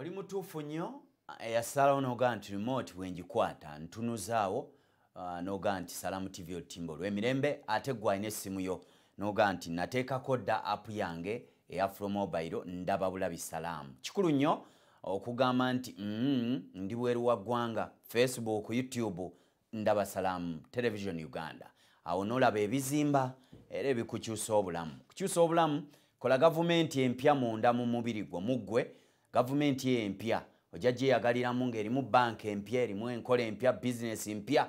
Oli mutuufu nnyo eyasalawo n'ogaa nti remote bwengikwata ntunuzaawo n'ogaa nti Salamu TV olutimba olw'emirembe ate gwe alina essimu yo n'ogaa nti nateekako dda app yange eya Flow Mobile ndaba bulabi Salamu. Kikulu nnyo okugamba nti ndi bweru wa ggwanga Facebook, YouTube ndaba Salamu Television Uganda. Awo n'olaba ebizimba era ebikukyusa obulamu. Kukyusa obulamu kola gavumenti empya munda mu mubiri gwo muggwe. Gavumenti empya ojja gyeyagaliramu ng'erimu banka empya erimu enkola empya business empya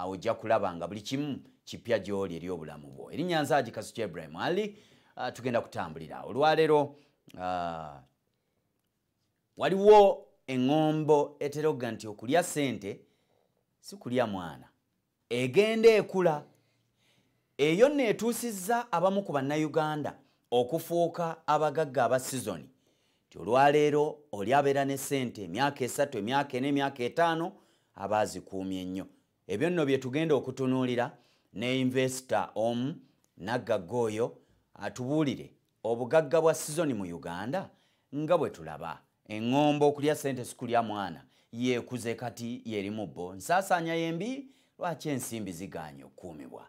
ojja kulaba nga buli kimu kipya gy'oli eri obulamu bwo. Erinnya nze Kasuki Ibrahim Ali tugenda kutambulira. Olwaleero waliwo eŋŋombo eteroga nti okulya ssente si kulya mwana. Egenda ekula eyo neetuusizza abamu ku bannayuganda okufuuka abagagga aba sizoni. Olwaleero oli abeera ne ssente emyaka 3, emyaka 4, emyaka 5 abazikuumye nnyo. Ebyo nno bye tugenda okutunuulira ne investor omu Nagagga oyo atubuulire obugagga bwa sizoni mu Uganda nga bwe tulaba. Eŋŋombo okulya ssente si kulya mwana yeekuze kati yerimu bbo. Nsaasaanya yembi lwaki ensimbi zigaanye okukuumibwa.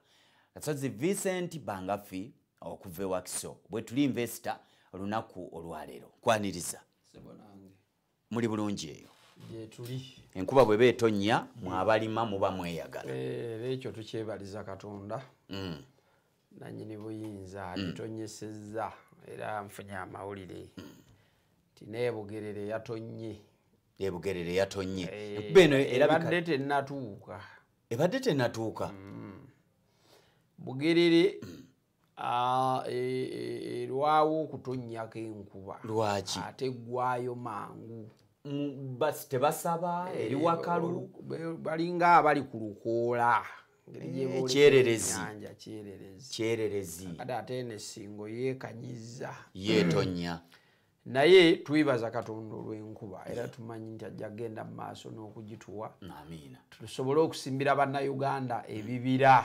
Kasozi Vincent Bangafi okuva ewa Kiso bwe tuli investor olunaku olwaleero. Kwaniriza. Muli bulungi eyo. Tuli. Enkuba bwe beetonnya mwabalima muba mweyagala. Ekyo tukyebaliza Katonda. Nannyini buyinza alitonyesezza era nfunye amawulire. Tineebugerere yatonnye. Ebugerere yatonnye. Beno ebadde tennatuuka. Ebadde tennatuuka. Bugerere lwawo okutonnyako enkuba. Lwaki? Ate ggwayo mangu. Basi tebasaba eri wakalu balinga abali ku lukoola. Kyererezi. Kyererezi. Ate n'essingo yeekanyiza. Yeetonnya. Naye twibaza Katonda olw'enkuba era tumanyi nti ajja kgenda mu maaso n'okugituwa. Amiina. Tusobole okusimbira bannayuganda ebibira.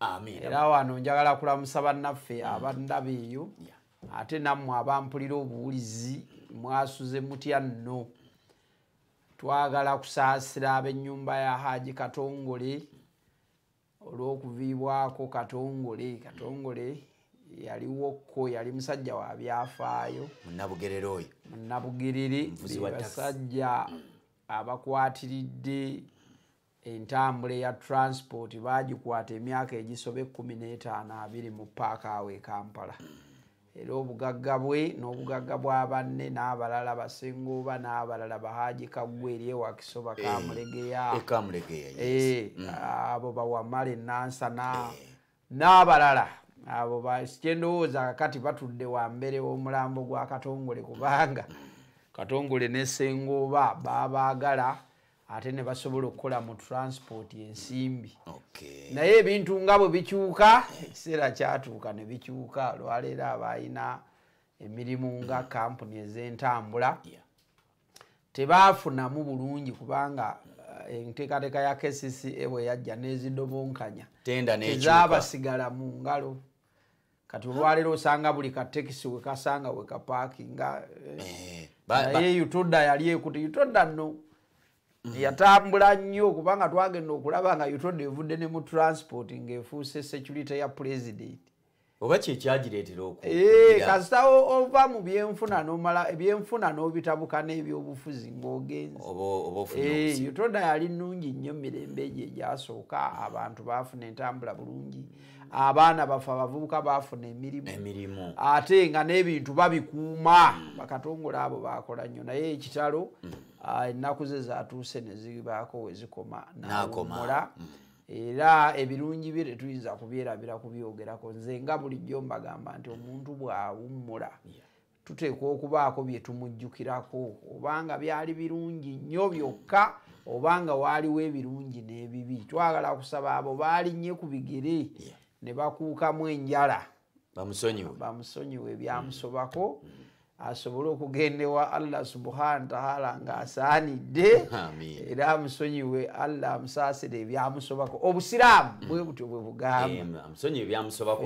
Amiina. Era wano njagala kulamusa bannaffe abandaba eyo. Ate nammwe abampulira obuwulizi mwasuze mutya nno. Twagala kusaasira ab'ennyumba ya Haji Katongole olw'okuviibwako Katongole. Katongole yaliwokko yali musajja wa byafaayo. Munnabugerere oyo. Munnabugerere basajja abakwatiridde entambula ya transport bagikwata emyaka egisobe 15 mu paaka awo e Kampala. Era obugagga bwe n'obugagga bwa banne n'abalala Basengoba n'abalala Bahaji Kaggwa eri ewa Kiso Bakamulegeya. Abo Bawamala Nansana n'abalala. Abo bakyendowooza kati batudde wa mbere w'omulambo gwa Katongole kubanga Katongole ne Sengoba babaagala ate ne basobola okukola mu transport ensimbi. Naye ebintu nga bwe bikyuka ekiseera kyatuuka ne bikyuka. Olwaleero abalina emirimu nga kampuni ez'entambula tebaafunamu bulungi kubanga enteekateeka ya KCCA bwe yajja n'ezidobonkanya tezaabasigala mu ngalo. Kati olwaleero osanga buli katekisi we kasanga we kapaakinga. Naye Utoda yali ekuti Utoda nno yatambula nnyo kubanga twagenda okulaba nga Utoda evudde ne mu transport ng'efuuse security ya president. oba kyekyagireetera kasita ova mu byenfuna n'omala ebyenfuna n'obitabuka n'ebyobufuzi ng'ogenze utoda yali nnungi nnyo mirembe egyo egyasooka abantu baafuna entambula bulungi abaana bafe abavubuka baafuna emirimu ate nga n'ebintu babikuuma bakatongole abo bakola nnyo naye ekitalo ennaku ze zatuuse ne zibaako we zikoma naawummula era ebirungi bye tetuyinza kubyerabira kubyogerako nze nga bulijjo mbagamba nti omuntu bw'awummula tuteekwa okubaako bye tumujjukirako obanga byali birungi nnyo byokka obanga waaliwo ebirungi n'ebibi twagala kusaba abo baalinnye ku bigere ne bakuukamu enjala bamusonyiwe ebyamusobako asobole okugenda ewa Allah subhanahu wa ta'ala ng'asaanidde era amusonyiwe Allah amusaasire ebyamusobako obusiraamu bwe butyo bwe bugamba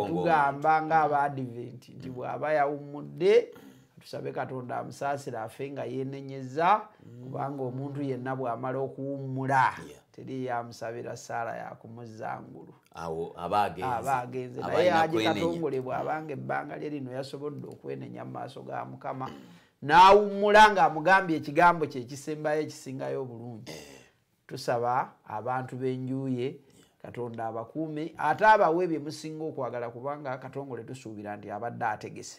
tugamba ng'Aba-Advent nti bw'aba yawummudde tusabe Katonda amusaasire afe nga yeenenyeza kubanga omuntu yenna bw'amala okuwummula teri yamusabira Saala yakumuzzangulu abagenze naye aje Katongole bw'abanga ebbanga lye lino yasobodde okwenenya mu maaso ga Mukama n'awummula ng'amugambye ekigambo kye ekisembayo ekisingayo obulungi tusaba abantu b'enjuye Katonda abakuume ate abawe bye musinga okwagala kubanga Katongole tusuubira nti abadde ategese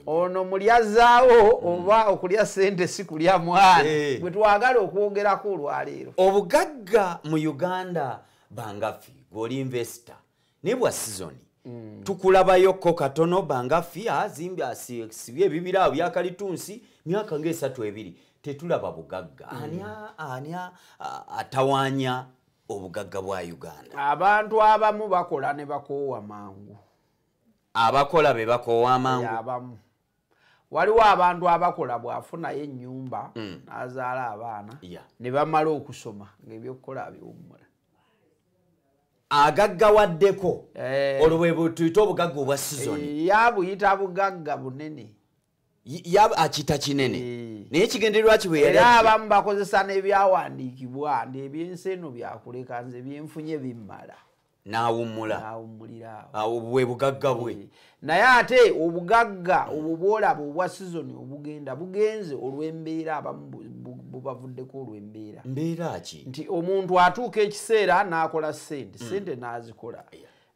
ono mulyazaawo oba okulya ssente si kulya mwana bwe twagala okwogerako olwaleero obugagga mu Uganda Bangafi gw'oli investor naye bwa season tukulabayokko katono Bangafi azimbi asibye ebibira awo byakalitunsi myaka nga 3 tetulaba bugagga ani atawaanya obugagga bwa Uganda abantu abamu bakola ne bakoowa mangu abakola be bakoowa mangu abamu waliwo abantu abakola bwafunayo ennyumba n'azaala abaana ne bamala okusoma ng'ebyokukola biwummula agaggawaddeko olwo bwe butuyita obugagga obwa sizoni yabuyita bugagga bunene akita kinene naye kigendererwa ki bwe yali era abamu bakozesa n'ebyawandiikibwa n'ebyensi eno byakuleka nze byenfunye bimmala n'awummulira awo bwe bugagga bwe naye ate obugagga obwo bwolaba obwa sizoni obugenda bugenze olw'embeera abamu bubavuddeko olw'embeera mbeera ki nti omuntu atuuka ekiseera n'akola ssente n'azikola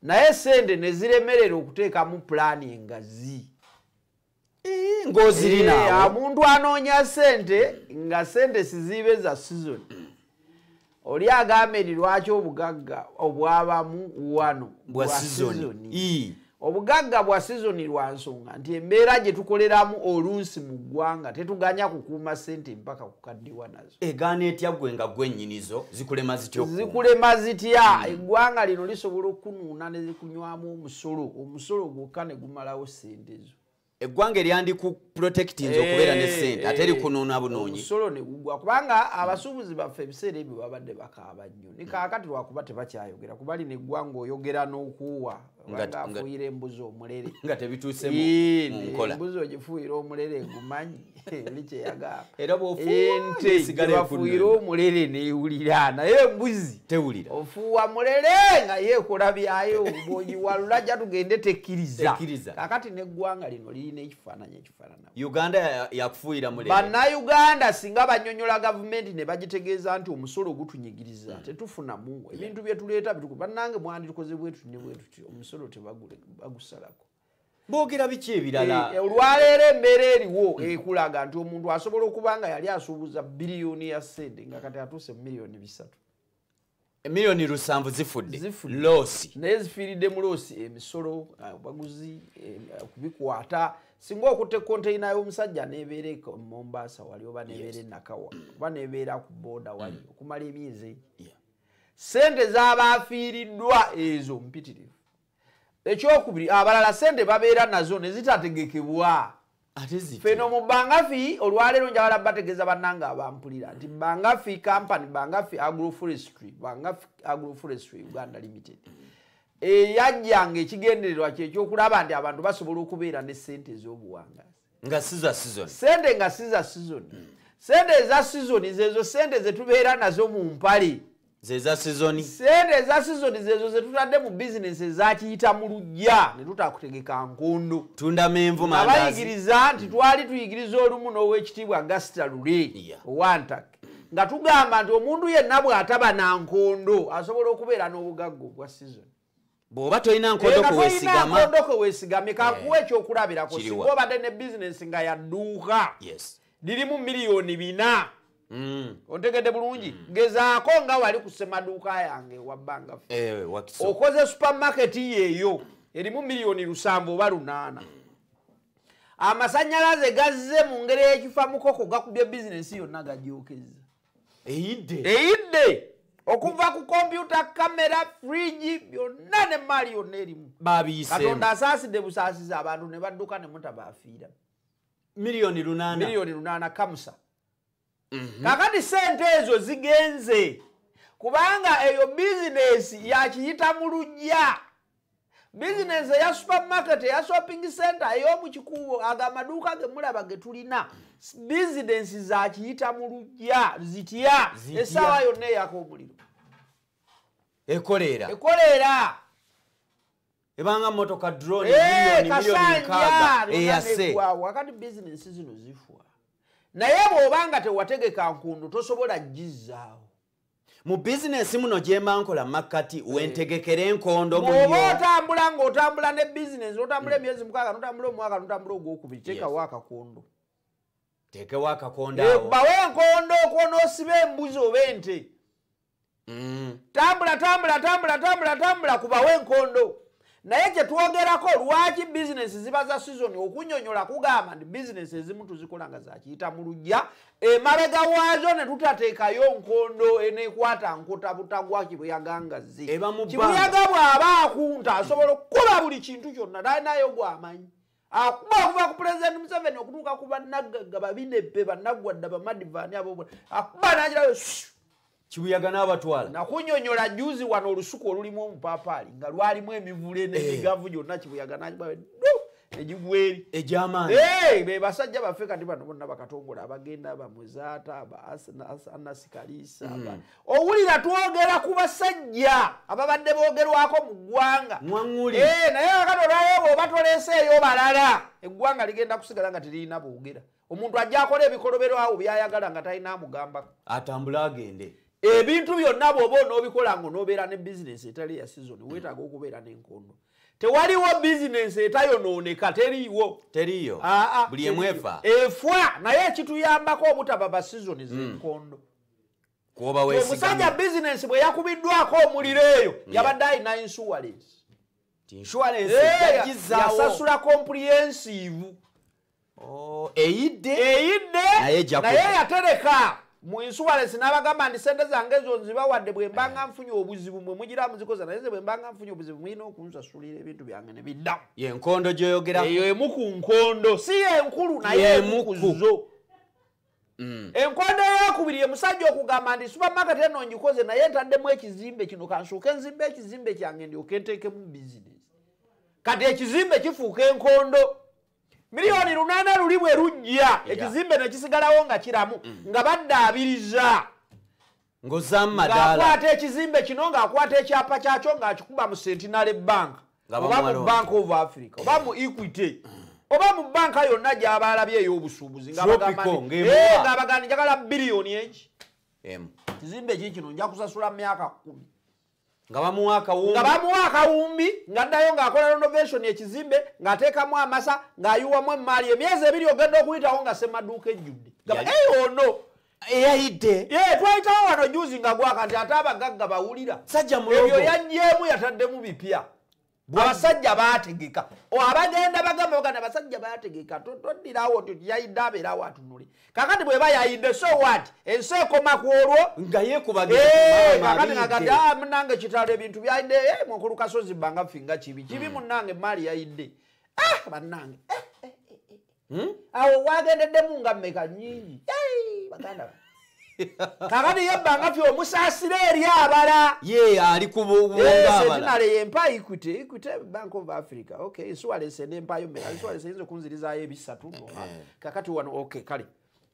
naye ssente ne ziremerera okuteekamu pulaani engazi ng'ozirina omuntu anoonya ssente nga ssente siziibe za sizoni oli agambe nti lwaki obugagga obwabamu wano bwa sizoni obugagga bwa sizoni lwa nsonga nti embeera gye tukoleramu oluusi mu ggwanga tetuganya kukuuma ssente mpaka kukaddiwa nazo egaana etya ggwe nga gwennyinizo zikulema zitya eggwanga lino lisobola okunuuna ne zikunywamu omusolo gwokka ne gumalawo ssente ezo eggwanga eryandi ku protectinze okubeera ne ssente ate likunuuna bunoonyi omusolo ne gugwa kubanga abasuubuzi baffe ebiseera ebyo babadde bakaaba nnyo ne kaakati lwakuba tebakyayogera kuba lino eggwanga oyogera n'okuwa nga afuuyira embuzi omulere nga tebituuse mu nkola embuzi ogifuuyira omulere gumanyi oli kyeyagamba era ente bafuuyira omulere neewulira naye embuzi tewulira ofuuwa mulere nga yeekola byayo bw'ogiwalula jja tugende tekkiriza kaakati n'eggwanga lino lirina ekifaananyi ekifaanana Uganda yakufuuyira mulere bannayuganda singa banyonyola gavumenti ne bagitegeeza nti omusolo gutunyigiriza tetufunamu ebintu bye tuleeta bannange mwanditukoze bwetuti ne bwetuti omusolo tebagusalako boogera biki ebirala olwaleero embeera eriwo ekulaga nti omuntu asobola okuba nga yali asuubuza biliyoni ya ssente nga kati atuuse mu miliyoni 3 miliyoni 7 zifudde loosi naye zifiiridde mu loosi emisolo baguzi kubikwata singa okutte konteyina y'omusajja neebeera e Mombasa wali oba neebeera e Nakawa oba neebeera ku booda wali okumala emyezi ssente z'abaafiiriddwa ezo mpitirivu ekyokubiri abalala ssente babeera nazo ne zitategekebwa feno mu Bangafi olwaleero njagala bategeeza bannange abampulira nti Bangafi company Bangafi agroforestry Uganda Limited eyajjanga ekigendererwa kyekyokulaba nti abantu basobola okubeera ne ssente ez'obuwangazi nga siza season ssente nga siza season ssente eza season zezo ssente ze tubeera nazo mu mpale zeza season sente eza season zezo zetutadde mu business ezakiyita mu lujja ne tutakutegeka nkondo tunda menvu mandazi abayigiriza nti twali tuyigiriza olumu n'owekitiibwa Gasita Lule Owantake nga tugamba nti omuntu yenna bw'ataba na nkondo asobola okubeera n'obugagga obwa season bw'oba tolina nkondo kuweesigama nkondo kuweesigamye kakuwa ekyokulabirako singa obadde ne bizinesi nga yadduuka lirimu miliyoni 4 ontegedde bulungi gezaako nga wali ku ssemaduuka yange wabbanga okoze supamaketi yeeyo erimu miliyoni 7 oba 8 amasannyalaze gazze mu ngeri y'ekifa mukoko gakubye bizinesi yonna gajookezza eyidde okuva ku kompyuta kamera friji byonna ne maali yonna erimu katonda asaasidde busaasize abantu ne badduka ne mutabaafiira miliyoni 8 kamusa kakati sente ezo zigenze kubanga eyo bizinesi yakiyita mu lujja bizinesi eya supermarket eya shopping center ey'omu kikuubo ago amaduuka ge mulaba ge tulina bizinesi zakiyita mu lujja zitya essaawa yonna eyaka omuliro ekolera ebanga motoka drone miliyoni 6 eyase wakati bizinesi zino zifwa naye bw'obanga tewategeka nkundu tosobola gizzaawo mu bizinesi muno gyemba nkola makkati wentegekera enkondo bw'oba otambula ng'otambula ne bizinesi otambula emyezi 6 notambula omwaka notambula ogwokubiri teekawo akakondo teekewo akakondo awo bawe enkondo okwonoosiba embuzi oba ente tambula kubawe enkondo naye kye twogerako lwaki bizinesi ziba za season okunyonyola kugamba nti bizinesi ezimu tuzikola nga zakiyita mu lujja emabega waazo ne tutateekayo nkondo eneekwata nkota butagwa kibuyagangazi kibuyaga bw'aba akunta asobola okukuba buli kintu kyonna talinayo gw'amanyi akuba okuva ku pulezidenti Museveni okutuuka ku bannagagga babinebbe bannaggwadda bamadivaani abo akuba n'agirayo kibuyaga n'abatwala nakunyonyola juzi wano olusuku olulimu omupaapaali nga lwalimu emivule n'emigavu gyonna kibuyaga n'agibawe egigweri egy'amaanyi be basajja baffe kati bano bonna bakatongola abagenda bamwezaata anasikalisa owulira twogera ku basajja ababadde boogerwako mu ggwanga naye akati olwayo bw'oba toleeseeyo balala eggwanga ligenda kusigala nga teririna boogera omuntu ajja akola ebikolobero awo byayagala nga talina amugambako atambula agende ebintu byonna bw'oba onoobikola ng'onoobeera ne bizinesi etali ya season weetaaga okubeera n'enkondo tewaliwo bizinesi etayonooneka teriyo buli emwefa efwa naye ekituyambako obutaba ba season z'enkondo omusajja bizinesi bwe yakubiddwako omuliro eyo yabadde alina insurance yasasula comprehensive eyidde naye yatereka mu insurance n'abagamba nti sente zange ezo nzibawadde bwe mbanga nfunye obuzibu mwe mugira muzikoza naye ze bwe mbanga nfunye obuzibu mulina okunsasulira ebintu byange ne biddamu yenkondo gyoyogera eyo emu ku nkondo si yenkulu naye emu ku zo enkondo eyokubiri ye musajja okugamba nti supermarket eno ngikoze naye ntaddemu ekizimbe kino kansooke nzimbe ekizimbe kyange ndyoke nteekemu bizinesi kati ekizimbe kifuuka enkondo miliyoni 8 luli bwe lujja ekizimbe ne kisigalawo nga kiramu nga baddaabiriza ng'akwata ekizimbe kino ng'akwata ekyapa kyakyo ng'akikuba mu Centenary Bank oba mu Bank of Africa oba mu Equity oba mu banka yonna gy'abaalabye ey'obusuubuzi ng'abagamba njagala biliyoni eki ekizimbe kikino nja kusasula myaka 10 nga bamuwa akawumbi ng'addayo ng'akola renovation ekizimbe ng'ateekamu amasa ng'ayuwamu emmaali emyezi 2 ogenda okuyitawo nga semaduuka ejjudde ono eyayidde twayitawo wano juzi nga gwaka nti ate abagagga bawulira ebyo yaggyemu yataddemu bipya abasajja baategeka abagenda bagamba baganda abasajja baategeka toddirawo nti yayidde abeerawo atunule kakati bweba yayidde so what ensi ekoma ku olwo nga yeekubagakakati ngagati munange kitalo ebintu byayidde mukulu kasozi bbanga ffinga kibi munange maali yayidde bannange awo wagendeddemu nga mmeka nyingi baganda kakati yebbanga fye omusaasira eri abala ali kubungaabala yempa Equity Bank of Africa insurance nempayo mmeka insurance eyinza okunzirizaayo 3 kakati wano kale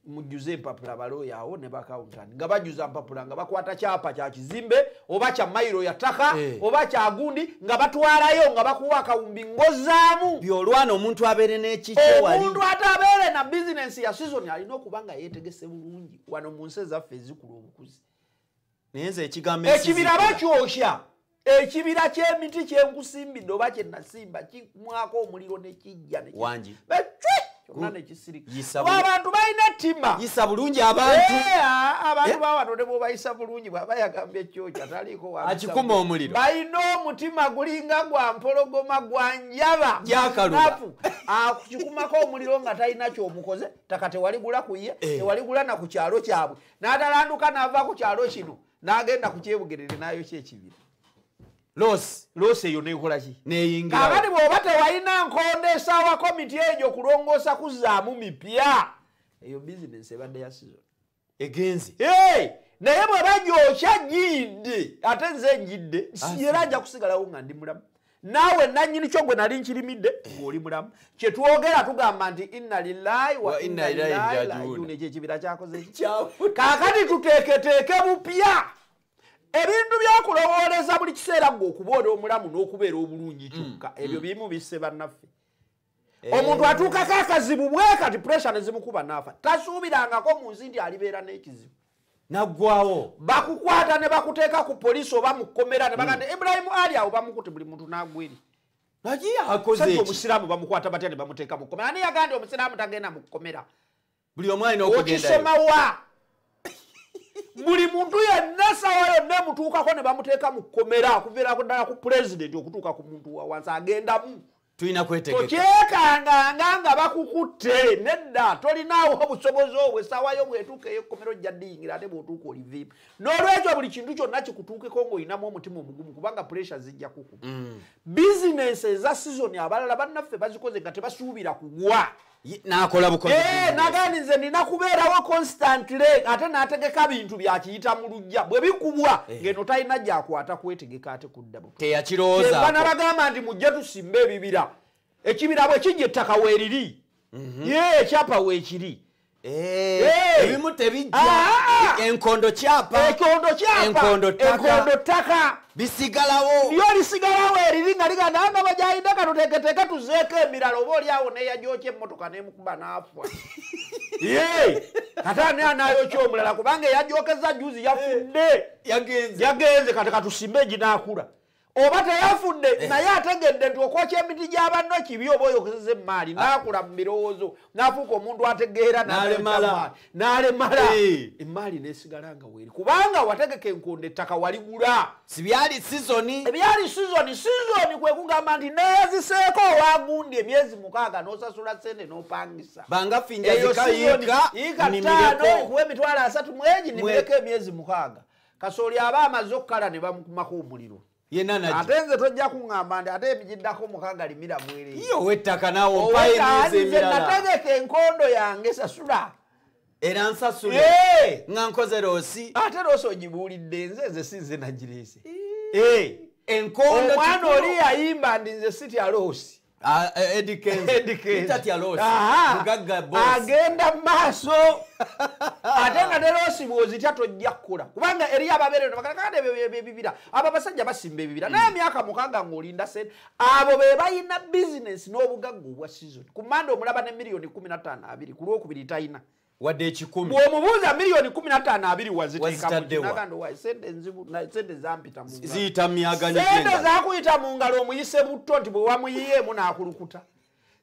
mujjuze empapula balooya awo ne bakawuntani nga bajuza mpapula nga bakwata kyapa kya kizimbe oba kya mayiro ya ttaka oba kya gundi nga batwalayo nga bakuwa akawumbi ngozaamu byolwana omuntu abeere n'ekikyewali omuntu ate abeere na bizinensi ya season alina okuba nga yeetegese bulungi wano mu nsi ezaffe ezikula obukuzi naye nze ekigambo ekibira bakyokya ekibira ky'emiti kyenkusimbidde oba kyenasimba kimwako omuliro nekijja wangi kyonna nekisirika abantu balina ttima yisa bulungi abantu bawano ne bwobayisa bulungi bwaba yagamba ekyokya taliko akikuma omuliro balina omutima gulinga gwa mpologoma gwa njaba gyakaluba akikumako omuliro nga talina kyomukoze taka tewaligula kuye tewaligula na ku kyalo kyabwe n'atalanduka n'ava ku kyalo kino n'agenda ku kyebugerere n'ayokya ekibira loosi eyo nekola ki neyingira kakati bw'oba tewalina nkondo esaawa komiti egyo kulongoosa kuzaamu mipya eyo bizinensi ebadde ya season egenzi naye bwe bagyokya jidde ate nze njidde era nja kusigalawo nga ndi mulamu naawe nannyini kyo gwe nali nkirimidde ng'oli mulamu kyetwogera tugamba nti inna lillahi wa inna ilaihi rajiun ekyo ekibira kyakoze ki kakati tuteeketeeke bupya ebintu byakulowooleza buli kiseera ng'okubeera omulamu n'okubeera obulungi kyokka ebyo bimu bisse bannaffe omuntu atuukako akazibu bwe kati puresha ne zimukuba n'afa tasuubirangako mu nsi nti alibeera n'ekizibu naggwawo bakukwata ne bakuteeka ku poliisi oba mu kkomera ne bagamba Ibrahim Ali awo bamukutte buli muntu n'agweri akoze omusiraamu bamukwata batya ne bamuteeka mu kkomera ani yagambye omusiraamu tagenda mu kkomera buli omu alina okugenda okisomawa buli muntu yenna sawa yonna emutuukako ne bamuteeka mu kkomera okuviira ddala ku pulezidenti okutuuka ku muntu wa wansi agendamu tulina kwetegeka tokyekanganga nga bakukutte nedda tolinaawo obusobozi obwo essaawa yo bwetuuka ey'ekkomera ojja ddiyingira ate bw'otuuka oliviimu n'olwekyo buli kintu kyonna kikutuukeko ng'olinamu omutima omugumu kubanga puresha zijja kukuba bizinensi eza sizoni abalala bannaffe bazikoze nga tebasuubira kugwa nakola bukozi nagandi nze nina kubeerawo constantly ate n'ategeka bintu byakiyita mu lujja bwe bikubwa ng'eno talina gyakwata kwetegeka ate kudda teyakirowooza banabagamba nti mujje tusimbe ebibira ekibira bwe kijja ettaka weeriri ekyapa weekiri ebimu tebijja enkondo kyapa enkondo ttaka bisigalawo lyo lisigalawo eriri nga liganda nga bajayidde tuteeketeeke tuzeeko emirala oba oliawo neyagyokya emmotoka n'emukuba n'afa kata ani anaayokya omulala kubanga eyagyokeza juzi yafudde yagenze kati katusimbe eginaakula oba teyafudde naye ategedde nti okwokya emiti gy'abanno kibi oba oyokezeza emmaali n'akula mu birowoozo n'afuuka omuntu ategeera n'alemala emmaali n'esigala nga weeri kubanga wategeka enkondo ettaka waligula sibyali sizoni ebyali sizoni kwe kugamba nti neeyaziseeko owagundi emyezi 6 n'osasula sente n'opangisa bangafinja zikayika ttaano kuwa emitwalo 3 mwegi nimireko emyezi 6 kasooli aba amaze okukala ne bamukumako omuliro ate nze tojja kuŋŋamba nti ate emigiddako 6 limira bwereere iyo wettaka naawe ompaye emyezi emirala nategeka enkondo yange sasula era nsasule nga nkoze loosi ate loosi ogibuulidde nze sinze nagireese enkondo omwana oli yayimba ndi nze sitya loosi agenda mu maaso ate nga ne loosi bw'ozitya tojja kukola kubanga eri ababeere bakakande ebibira abo abasajja basimba ebibira naye emyaka 6 ng'olinda sente abo be balina bizinensi n'obugagga obwa sizoni ku mmande omulaba ne miliyoni 15 ku lwokubiri talina wadde 10 bw'omubuuza miliyoni 15 waziteekamu sente zampita ziyita myaganyi sente zakuyita mu ngalo omuyise butto nti bwe wamuyiyeemu n'akulukuta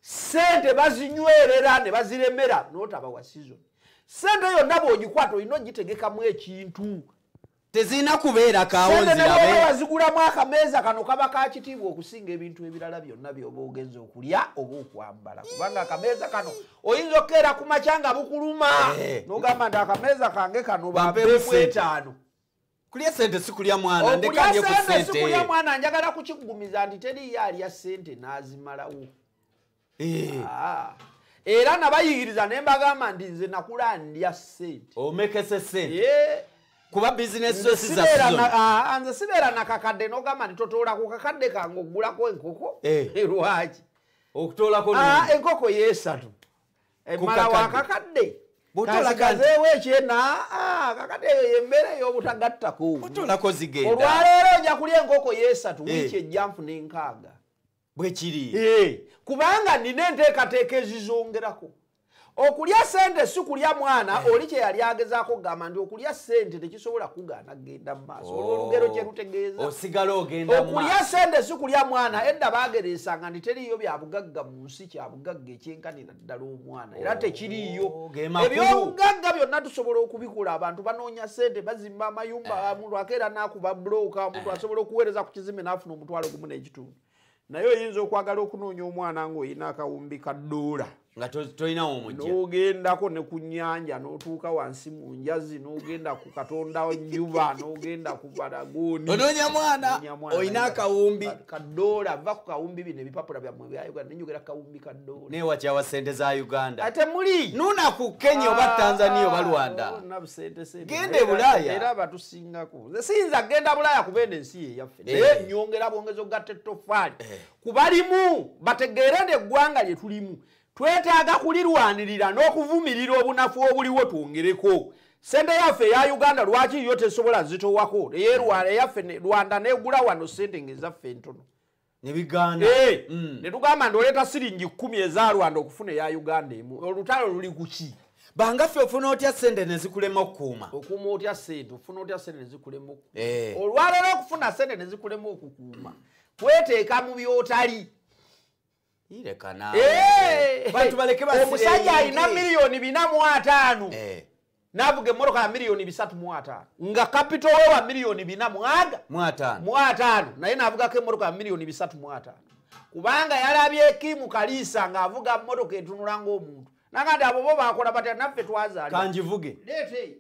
sente bazinywerera ne baziremera n'otaba wa sizoni sente yonna bw'ogikwata olina ogitegekamu ekintu tezina kubeera kawonzirabe wazigulamu akameeza kano kaba kakitiibwa okusinga ebintu ebirala byonna byoba ogenza okulya oba okwambala kubanga akameeza kano oyinza okukeera ku makya nga bukuluma n'ogamba nti akameeza kange kano bampeemu 5 kulya sente sikulya mwana ndekanye ku sente sikulya mwana njagala kukigumiza nti teriyo alya sente n'azimalawo era nabayigiriza ne mbagamba nti nze nakula ndya sente omekese sente kuba bizinesi zo nze sibeera nakakadde n'ogamba nti totoola ku kakadde kange okugulako enkoko lwaki okutoolako enkoko yeesatu emala wakakadde kasikazeewo ekyena kakati eyo embeera ey'obutagattako otolako zigenda olwaleero nja kulya enkoko yeesatu wiiki ejja nfuna enkaaga bwe kiri kubanga nina enteekateeka ezizongerako okulya sente si kulya mwana oli kye yali agezaako kugamba nti okulya sente tekisobola kugaana kugenda mu maaso olwolugero kye lutegeeza osigala ogenda okulya sente si kulya mwana edda baagereesanga nti teriiyo bya bugagga mu nsi kya bugagga ekyenkanira ddala omwana era tekiriiyo ebyobugagga byonna tusobola okubikola abantu banoonya sente bazimba amayumba omuntu akeera n'akuba bulooka omuntu asobola okuweereza ku kizimbe n'afuna omutwalo gumu n'ekitundu naye oyinza okwagala okunoonya omwana ng'olina akawumbi ka ddoola nga tolinawo omujja n'ogendako ne ku nnyanja n'otuuka wansi mu njazi n'ogenda ku katonda njuba n'ogenda ku balagoni onoonya mwana olina akawumbi kaddoola va ku kawumbi bino ebipapula byammwe bya Uganda nenyogera kawumbi kaddoola newakyawa sente za Uganda ate muli nuna ku Kenya oba Tanzania oba Rwanda gende Bulaaya era batusingako siyinza genda Bulaaya kubenda ensi yeyaffe naye nyongera bwongezo gatta ettofaali kubalimu bategeere eggwanga lye tulimu twetaaga kulirwanirira n'okuvumirira obunafu obuliwo twongereko sente yaffe eya Uganda lwaki yo tesobola zitowako eyaffe Rwanda negula wano sente ngezaffe entono nebigaana ne tugamba nti oleeta siringi 10 eza Rwanda okufuna eya Uganda emu olutalo luli kuki bangaffe ofuna otya sente nezikulema okukuuma otya sente ofuna otya sente nezikulema okukuuma olwaleero okufuna sente nezikulema okukuuma kweteeka mu byotali omusajja alina miliyoni 4.5 n'avuga emmotoka ya miliyoni 3.5 nga kapito we wa miliyoni 4.5 naye n'avugako emmotoka ya miliyoni 3.5 kubanga yalabye Kim Kaliisa ng'avuga mmotoka etunula ng'omuntu nakandi abo bo bakola batya naffe twazaali kanjivuge leete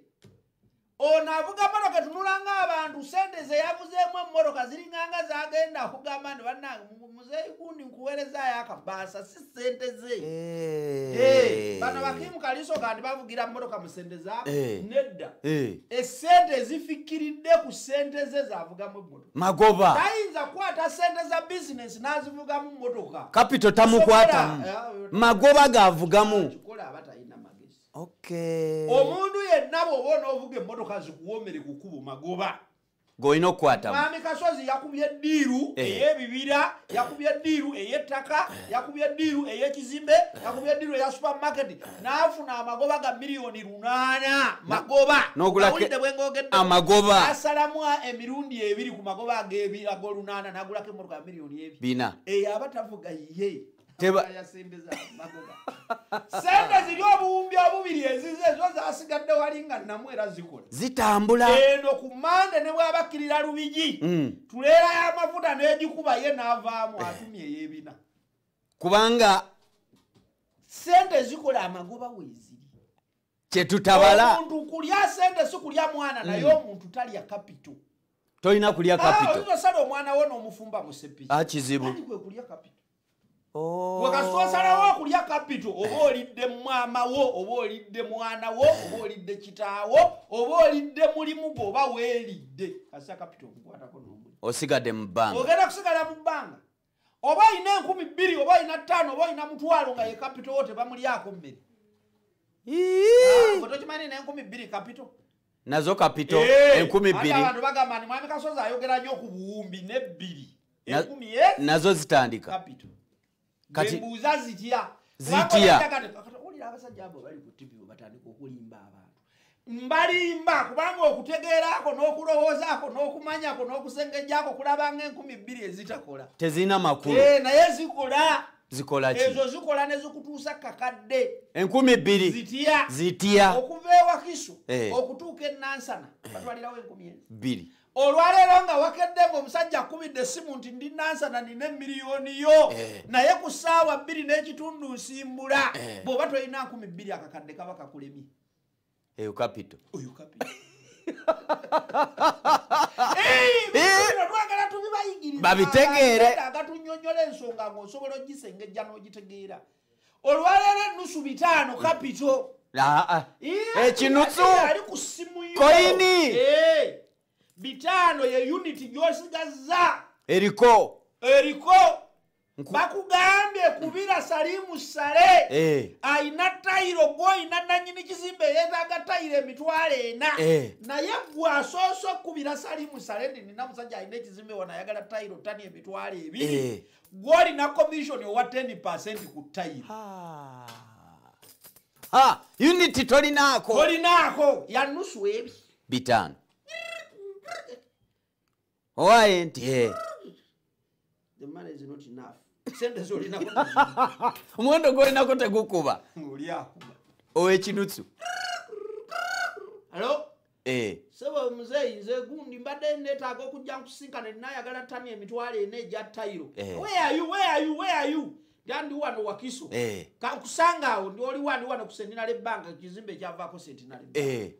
ono avuga mmotoka etunula ng'abantu sente ze yavuzeemu emmotoka ziringanga zagenda kugamba nti bannange muzeeyi gundi nkuweerezaayo akabaasa si sente ze bano bakimu kaliso kandi bavugira mmotoka mu sente zaabwe nedda esente ezifikiridde ku sente ze zaavugamu emmotoka magoba tayinza kukwata sente za bizinesi n'azivugamu mmotoka kapito tamukwatamu magoba gaavugamu omuntu yenna bw'oba onoovuga emmotoka zikuwoomere ku kkubo magoba g'olina okukwatamu mwami Kasozi yakubye eddiiru ey'ebibira yakubye eddiiru ey'ettaka yakubye eddiiru ey'ekizimbe yakubye eddiiru eya supermarket n'afuna amagoba ga miliyoni 8 magoba awulidde bwe ng'ogedde amagoba asalamu emirundi 2 ku magoba ag'olunana n'agulako emmotoka ya miliyoni 2 eyo aba tavuga ye sente ziri obuwumbi obubiri ezize ezo zasigadde wali nga namu era zikola zitambula eno ku Mande ne bwabakkirira Lubigi tuleera y'amafuta n'egikuba ye n'avaamu atumye ey'ebina kubanga sente zikola amagoba weeziri kyetutabala omuntu kulya sente si kulya mwana naye omuntu talya kapito tolina kulya kapito osala omwana wo n'omufumba mu sepiki kizibu kwe kulya kapito wekasosalawo okulya kapito oba olidde mwama wo oba olidde mwana wo oba olidde kitaawo oba olidde mulimu gwo oba weeridde kasa kapito okukwatako n'omuli osigadde mu bbanga ogenda kusigala mu bbanga oba olina 2,000 oba olina 5 oba olina mutwalo nga ye kapito wo tebamulyako mmere tokimanyi ne 2,000 kapito nazo kapito 2,000 abantu bagamba ni mwami Kasozi ayogera nnyo ku buwumbi ne 2 nazo zitandika kapito kati mbuuza zitya olira abasajja abo bali ku TV batandika okulimba abantu mbalimba kubanga okutegeerako n'okulowoozaako n'okumanyako n'okusengejjako kulabanga 2,000 ezitakola tezina makulu naye zikola ki ezo zikola ne zikutuusa kakadde 2,000 zitya okuva ewakiso okutuuka e Nansana batwalirawo 2,000 olwaleero nga wakedde ng'omusajja akubidde essimu nti ndi Nansana nina emiliyoni yo naye ku ssaawa 2 n'ekitundu nsimbula bw'oba tolina 2,000 akakadde kaba kakulemye eyo kapito twagala tubibayigiriza babitegeere agatunyonnyola ensonga ng'osobola ogisengejja n'ogitegeera olwaleero ennusu 5 kapito ekinutsu ali ku ssimu yo koyini 5 ye uniti gy'osigazza eriko bakugambye kubira Salimu Sale ayina tayiro gwoyina nanyini kizimbe yeetaaga tayiro emitwalo 4 naye gwasooso kubira Salimu Sale nina musajja ayina ekizimbe wano ayagala tayiro tani emitwalo 2 gwolina commission owa 10% ku tayiro unity tolinaako ya nusu ebi 5 owaye nti the money is not enough sente zolinako omuwendo gwolinako tegukuba oliakuba owekinutsu alo sebo muzeyi nze gundi mbadde neetaaga okujja nkusinkana ninayagala tani emitwalo 4 egya tayiro where are you ndi wano wakiso kusanga awo ndi oli wano ku Sentinel Bank ekizimbe kyavaako Sentinel Bank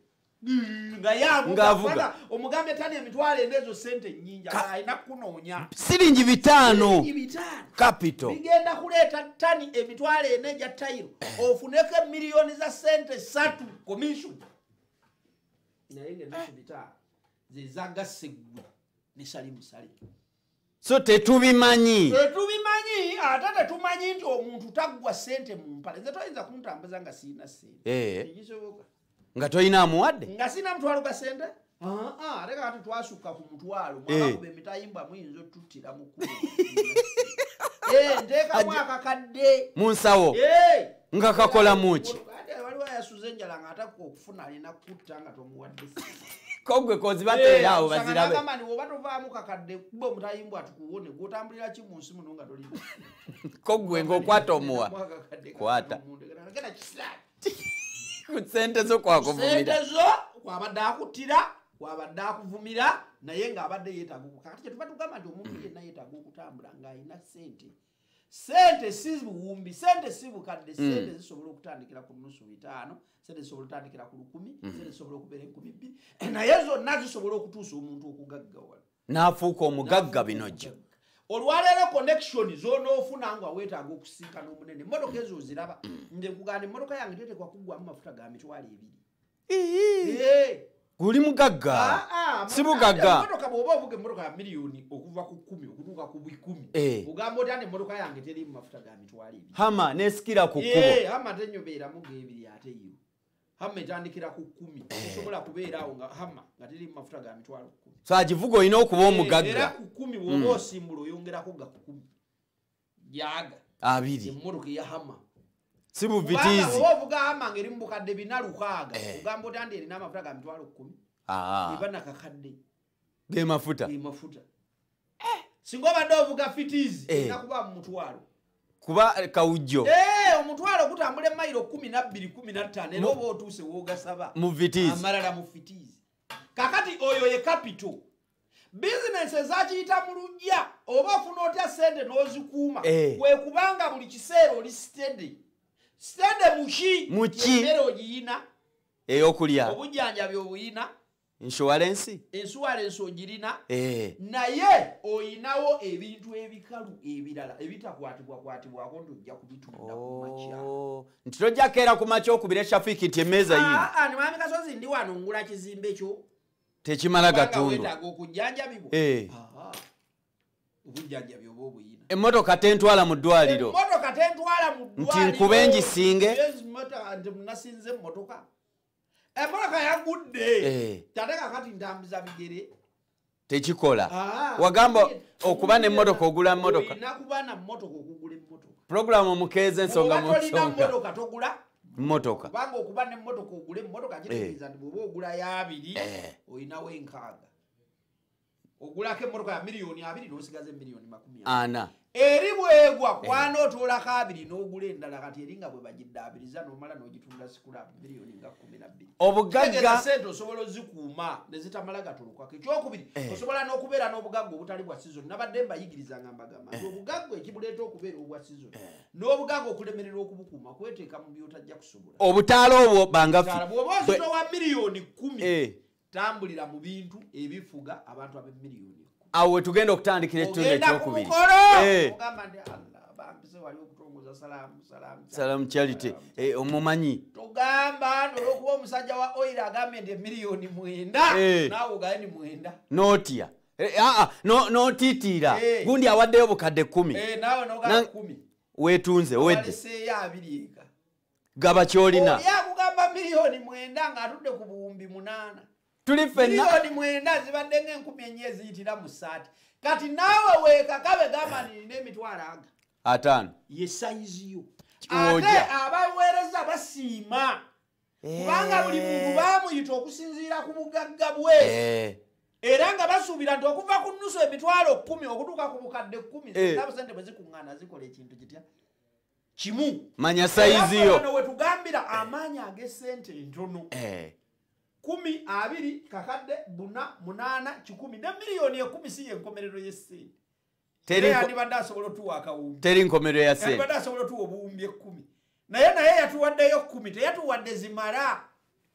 nga yavuga omugambe tani emitwalo 4 ezo sente nnyingi ayina kunoonya siringi 5 capital bigenda kuleeta tani emitwalo 4 egya tayiro ofuneko miliyoni za sente 3 commission naye ng'ennusu 5 zezagasse ggwe ne Salimu Sale so tetubimanyi ate tetumanyi nti omuntu taggwa sente mu mpale nze toyinza kuntambuza nga siina sente ekisoboka nga toyina amuwadde nga siina mutwalo ga sente leka kati twasukka ku mutwalo mwabakuba emitayimbwa muyinza otuttira mukulu nteekamu akakadde mu nsawo nga kakola muki waliwo yasuza enjala ng'atakka okufuna alina kutta nga tomuwadde kogwe kozi bateeraawo bazirabe agambani woba tovaamu kakadde kuba omutayimbwa atukuwone gwotambulira ki mu nsi muno nga tolina kogwe ng'okwata omuwa kwata ku sente zo kwakuvumira kwabadde akuttira kwabadde akuvumira naye ng'abadde yeetaaga kakati kyetuba tugamba nti omuntu yenna yeetaaga okutambula ng'alina sente si buwumbi sente si bukadde sente zisobola okutandikira ku nusu 5 sente zisobola okutandikira ku 10 sente zisobola okubeera 12 naye zonna zisobola okutuusa omuntu okugaggawala n'afuuka omugagga binojjo olwaleero connection zonoofuna nga weetaaga okusinkana omunene emmotoka ezo oziraba nze nkugamba emmotoka yange tetekwa kuggwamu mafuta ga mitwalo 2 guli mugagga si bugagga emmotoka bw'oba ovuga emmotoka ya miliyoni okuva ku 10 okutuuka ku 10 ogamba otya emmotoka yange terimu mafuta ga mitwalo 2 hama nesikira ku kkubo hama tenyobeeramu geebiri ate yo hama etandikira ku 10 osobola kubeeraawo nga hama nga terimu mafuta ga mitwalo 10 so agivuga olina okuba omugagga era ku 10 bw'oba osimbula oyongerako ga ku 10 gyaga 2 emmotoka eya hama si buvitiizi oba ovuga hama ng'eri mu bukadde 4 ogamba otya ndi erina amafuta ga mitwalo 10 eba nakakadde ge mafuta singa obadde ovuga fitiizi erina kuba mu mutwalo kuba kawujjo omutwalo gutambula emayiro 12-15 era oba otuuse woogasaba mu fitiizi amalala mu fitiizi kakati oyo ye capital bizinesi ezakiyita mu lujja oba ofuna otya sente n'ozikuuma kwe kubanga buli kiseera oli stede muki emmere ogiyina ey'okulya obujjanjabi obuyina insurance ogirina naye oyinawo ebintu ebikalu ebirala ebitakwatibwakwatibwako nti ojja kubitunda kumakya nti tojja keera ku makya okubira eshafiki nti emmeeza yino ni mwami Kasozi ndi wano ngula kizimbe kyo tekimala gatundu wetaaga okujjanjabibwa obujjanjabi oba obuyina emmotoka tentwala mu ddwaliro nti nkuba engisinge nti munasinze emmotoka emmotoka yagudde tate kakati ntambuza bigere tekikola wagamba okuba n'emmotoka ogula mmotoka olina kuba na mmotoka okugula emmotoka puroguramu omukeeza ensonga mu tolina mmotoka togula mmotoka kubanga okuba n'emmotoka ogula emmotoka kitegeeza nti bw'oba ogula ya 2 olinawo 6 ogulako emmotoka ya miliyoni 2 n'osigaza miliyoni 40 eri bwegwa kwana otoolako 2 n'ogula endala kati eri nga bwe bagiddaabiriza n'omala n'ogitunda sikulapu miliyoni nga 12 obugagga sente osobola ozikuuma ne zitamala gatolokako ekyokubiri osobola n'okubeera n'obugagga obutali bwa sizoni nabadde mbayigiriza nga mbagamba nti obugagga ekibuleeta okubeera obwa sizoni n'obugagga okulemerera okubukuuma kweteeka mu byotajja kusobola obutaala obwo bangafi bw'oba ozitowa miliyoni 10 tambulira mu bintu ebifuga abantu ab'emiliyoni awo wetugenda okutandikira ekitundu ekyokubiri ogamba nti bampise wali okutongoza salamu charity omumanyi tugamba olwokuba omusajja wa oil agambye nti miliyoni 9 naawe ogaye ni 9 notya N'otiitira gundi awaddeyo bukadde 10 nawe n'ogamba 10 weetunze wedde waliseeyo 2 eka gaba kyolina yakugamba miliyoni 9 ng'atudde ku buwumbi 8 tuli ffenna miliyoni 9 zibadde ng'enkumi enye eziyitira mu ssaati kati naawe weekakabe gamba nirina emitwalo aga 5 ye sayizi yo ate abaweereza basiima kubanga buli muntu baamuyita okusinziira ku bugagga bwe era nga basuubira nti okuva ku nnusu emitwalo 10 okutuuka ku bukadde 10 zaba sente bwe zikuŋŋaana zikola ekintu kitya kimu manya sayizi yo wano we tugambira amaanyi ag'essente entono 10 20 kakadde 4 8 10 ne miliyoni 10 si yenkomerero y'essente yandibadde asobola otuwa akawumbi teri nkomerero ya ssente yandibadde asobola otuwa obuwumbi 10 naye yatuwaddeyo 10 teyatuwadde zimala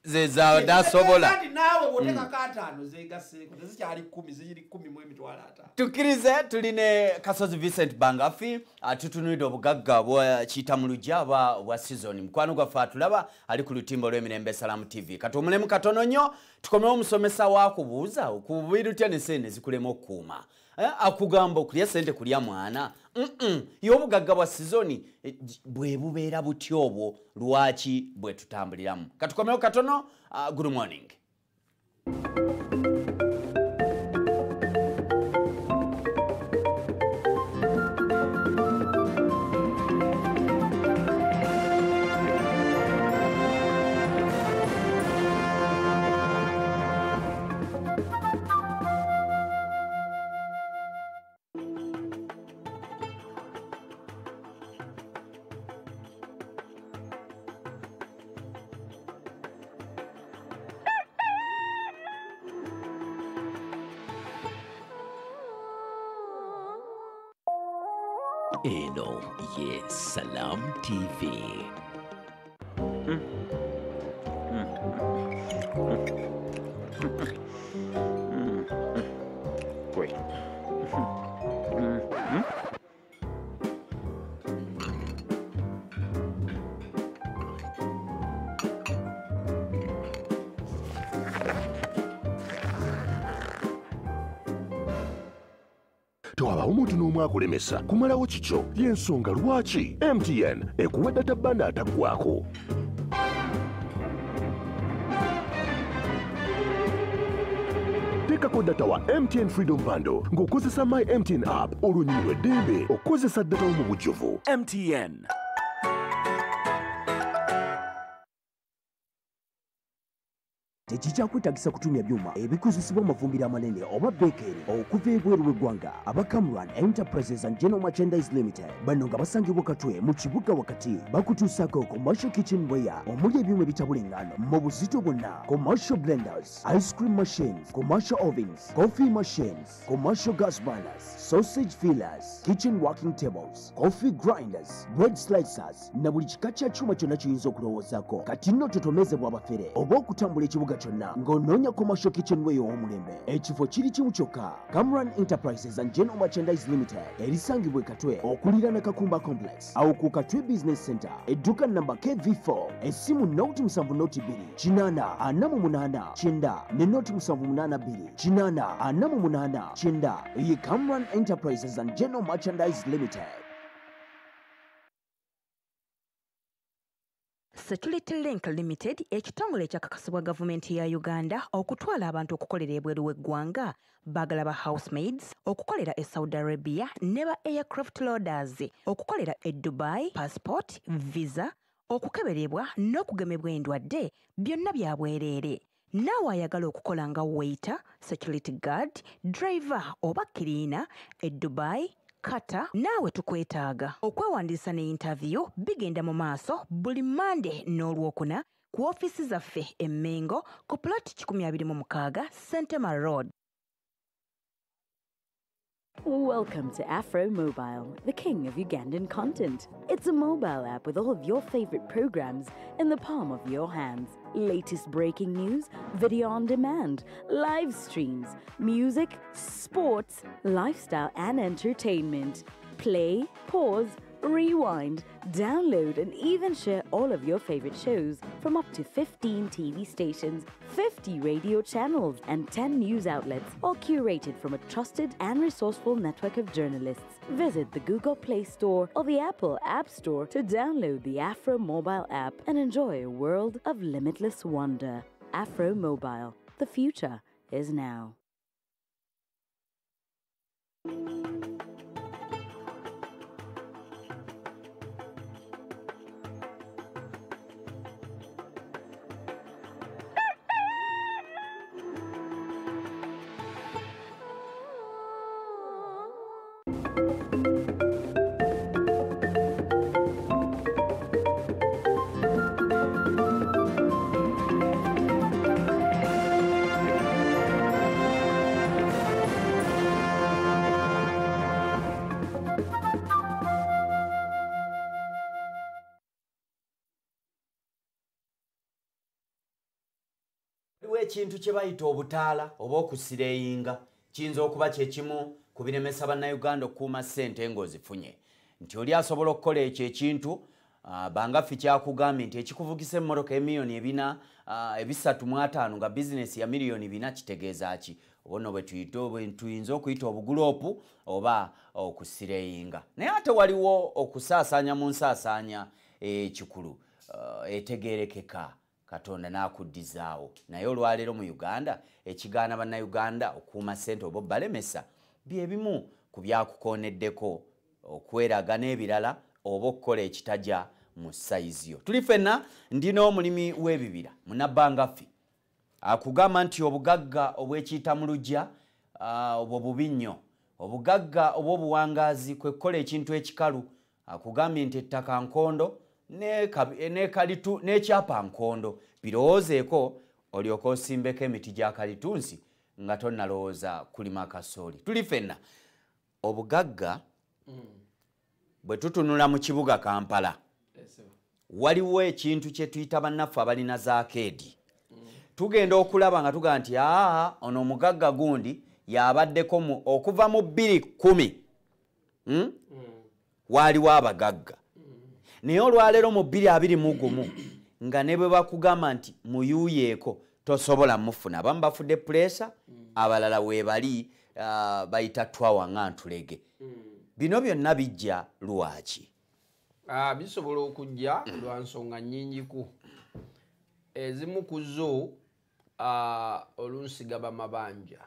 zezadasobola naawe bw'oteekako 5 zeegasseeko tezikyali 10 ziri 10 mu emitwalo 5 tukkirize tuli ne Kasozi Vincent Bangafi tutunulidde obugagga bwa Kitamulujja bwa season mukwano gwaffe atulaba ali ku lutimbo lw'Emirembe Salamu TV katuwumulemu katono nnyo tukomewo omusomesa waakubuuza okubuulira otya n'essente zikulema okukuuma akugamba okulya ssente kulya mwana ye obugagga bwa sizoni bwe bubeera butya obwo lwaki bwe tutambuliramu katukomewo katono good morning Eno ye Salam TV. Wait. Tewabaawo omuntu n'omu akulemesa kumalawo kikyo y'ensonga lwaki MTN ekuwa data banda ataggwaako. Teekako data wa MTN Freedom Bundle ng'okozesa My MTN app olw'onnyini eddembe okozesa data wo mu bujjuvu. MTN. tekikyakwetagisa kutumya byuma ebikozesebwa amafumbiro amanene oba beekeri okuva ebweru w'eggwanga aba Camran Enterprises and General Merchandise Limited bano nga basangibwa Katwe mu kibuga wakati bakutuusaako commercial kitchenware omuli ebyuma ebitabula engano mu buzito bwonna commercial blenders ice cream machines commercial ovens coffee machines commercial gas burners sausage fillers kitchen working tables coffee grinders bread slicers na buli kika kya kyuma kyonna kiyinza okulowoozaako kati nno totomezebwa abafere oba okutambula ekibuga kyonna ng'onoonya commercial kitchenware ow'omulembe ekifo kiri kimu kyokka Camran Enterprises and General Merchandise Limited erisangibwa Katwe okuliraana Kakumba Complex awo ku Katwe Business Center edduka namba KV4 essimu noti 7 kinana anamu munana kyenda ne noti 782 kinana anamu munana kyenda ye Camran Enterprises and General Merchandise Limited. Security Link Limited ekitongole ekyakakasibwa gavumenti ya Uganda okutwala abantu okukolera ebweru w'eggwanga baagala ba housemaids okukolera e Saudi Arabia ne ba aircraft loaders okukolera e Dubai passport visa okukeberebwa n'okugemebwa endwadde byonna bya bwereere. Naawe ayagala okukola nga waiter, security guard, driver oba cleaner e Dubai kata naawe tukwetaaga okwewandiisa ne interview bigenda mu maaso buli Monday n'Olwokuna ku ofiisi zaffe e Mengo ku plot 126 Sentema Road. Welcome to Afro Mobile, the king of Ugandan content. It's a mobile app with all of your favorite programs in the palm of your hands. Latest breaking news, video on demand, live streams, music, sports, lifestyle and entertainment. Play, pause, rewind, download, and even share all of your favorite shows from up to 15 TV stations, 50 radio channels, and 10 news outlets, all curated from a trusted and resourceful network of journalists. Visit the Google Play Store or the Apple App Store to download the Afro Mobile app and enjoy a world of limitless wonder. Afro Mobile. The future is now. Ekintu kye bayita obutaala oba okusireyinga kiyinza okuba kyekimu ku biremesa bannayuganda okukuuma ssente ng'ozifunye nti oli asobola okukola ekyo ekintu bangaffe kyakugambye nti ekikuvugisa emmoroka emiliyoni 3.5 nga bizinesi ya miliyoni 4 kitegeeza ki oba nno bwe tuyinza okuyita obuguloopu oba okusireyinga naye ate waliwo okusaasaanya mu nsaasaanya ekikulu etegeerekeka Katonda n'akuddizaawo naye olwaleero mu Uganda ekigaana bannayuganda okuuma ssente oba balemesa byebimu ku byakukoneddeko okweraga n'ebirala oba okukola ekitajja mu sayiziyo. Tuli ffenna ndina omulimi w'ebibira munabbangaffe akugamba nti obugagga obwekiyita mu luggya obwo bubi nnyo obugagga oba obuwangaazi kwe kukola ekintu ekikalu akugambye nti ettaka nkondo n'ekyapa nkondo birowoozeeko olyoka osimbeko emiti gya kalitunsi nga tonnalowooza kulima kasooli. Tuli ffenna obugagga bwe tutunula mu kibuga Kampala waliwo ekintu kye tuyita bannaffe abalina zaakeedi tugenda okulaba nga tugaa nti ono omugagga gundi yabaddeko okuva mu 2010 waaliwo abagagga naye olwaleero mu 2021 nga ne bwe bakugamba nti muyuuyeeko tosobola mufuna abamu bafudde puleesa abalala weebali bayita twawa nga ntulege bino byonna bijja lwaki? Bisobola okujja lwa nsonga nnyingiku ezimu ku zo oluusi gaba mabanja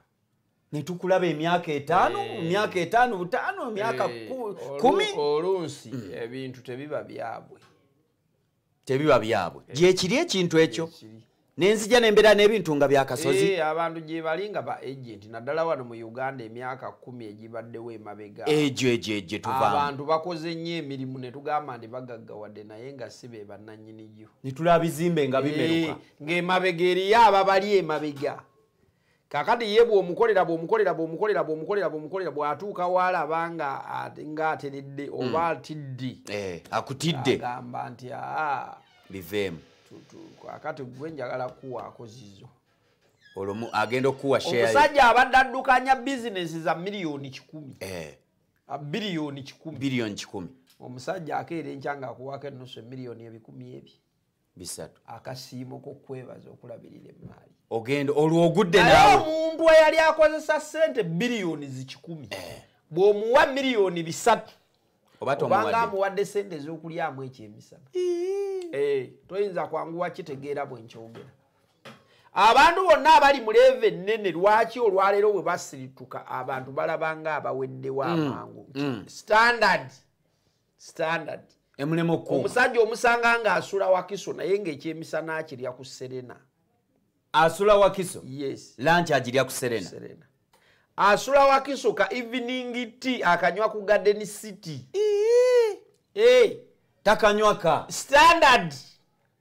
ne tukulaba emyaka 5 emyaka 5 emyaka 10 oluusi ebintu tebiba byabwe gyekiri ekintu ekyo nenzija nembeera n'ebintu nga byakasozi abantu gye balinga ba agent naddala wano mu Uganda emyaka 10 egibaddewo emabega egyo tuvaamu abantu bakoze nnyo emirimu ne tugamba nti bagaggawadde naye nga si be bannannyinigyo ne tulaba bizimbe nga bimeruka ng'emabega eriyo ababali emabega kakati ye bw'omukolera bw'atuuka waalaba nga ateredde oba atidde akutidde agamba nti biveemu kakati gwe njagala kuwaako zizo olwo agenda okuwa share omusajja abadde addukanya bizinesi za miliyoni 10 biliyoni 10 omusajja akeera enkya ng'akuwaako ennusu miliyoni 10,000 bisatu akasiimo k'okwebaza okulabirira emmaali ogenda olwo ogudde naye omuntu eyali akozesa ssente biliyoni 10 bw'omuwa miliyoni 3 obanga amuwadde ssente ez'okulyamu ekyemisana toyinza kwanguwa kitegeera bwe nkyogera abantu bonna abali mu leeve ennene lwaki olwaleero bwe basirituka abantu balabanga abaweddewo amangu standard emulemo ku omusajja omusanga ng'asula wakiso naye ng'ekyemisana akirya ku Serena asula wakiso yes lanchi agirya ku Serena asula wakiso ka evening tea akanywa ku Garden City takanywa ka standard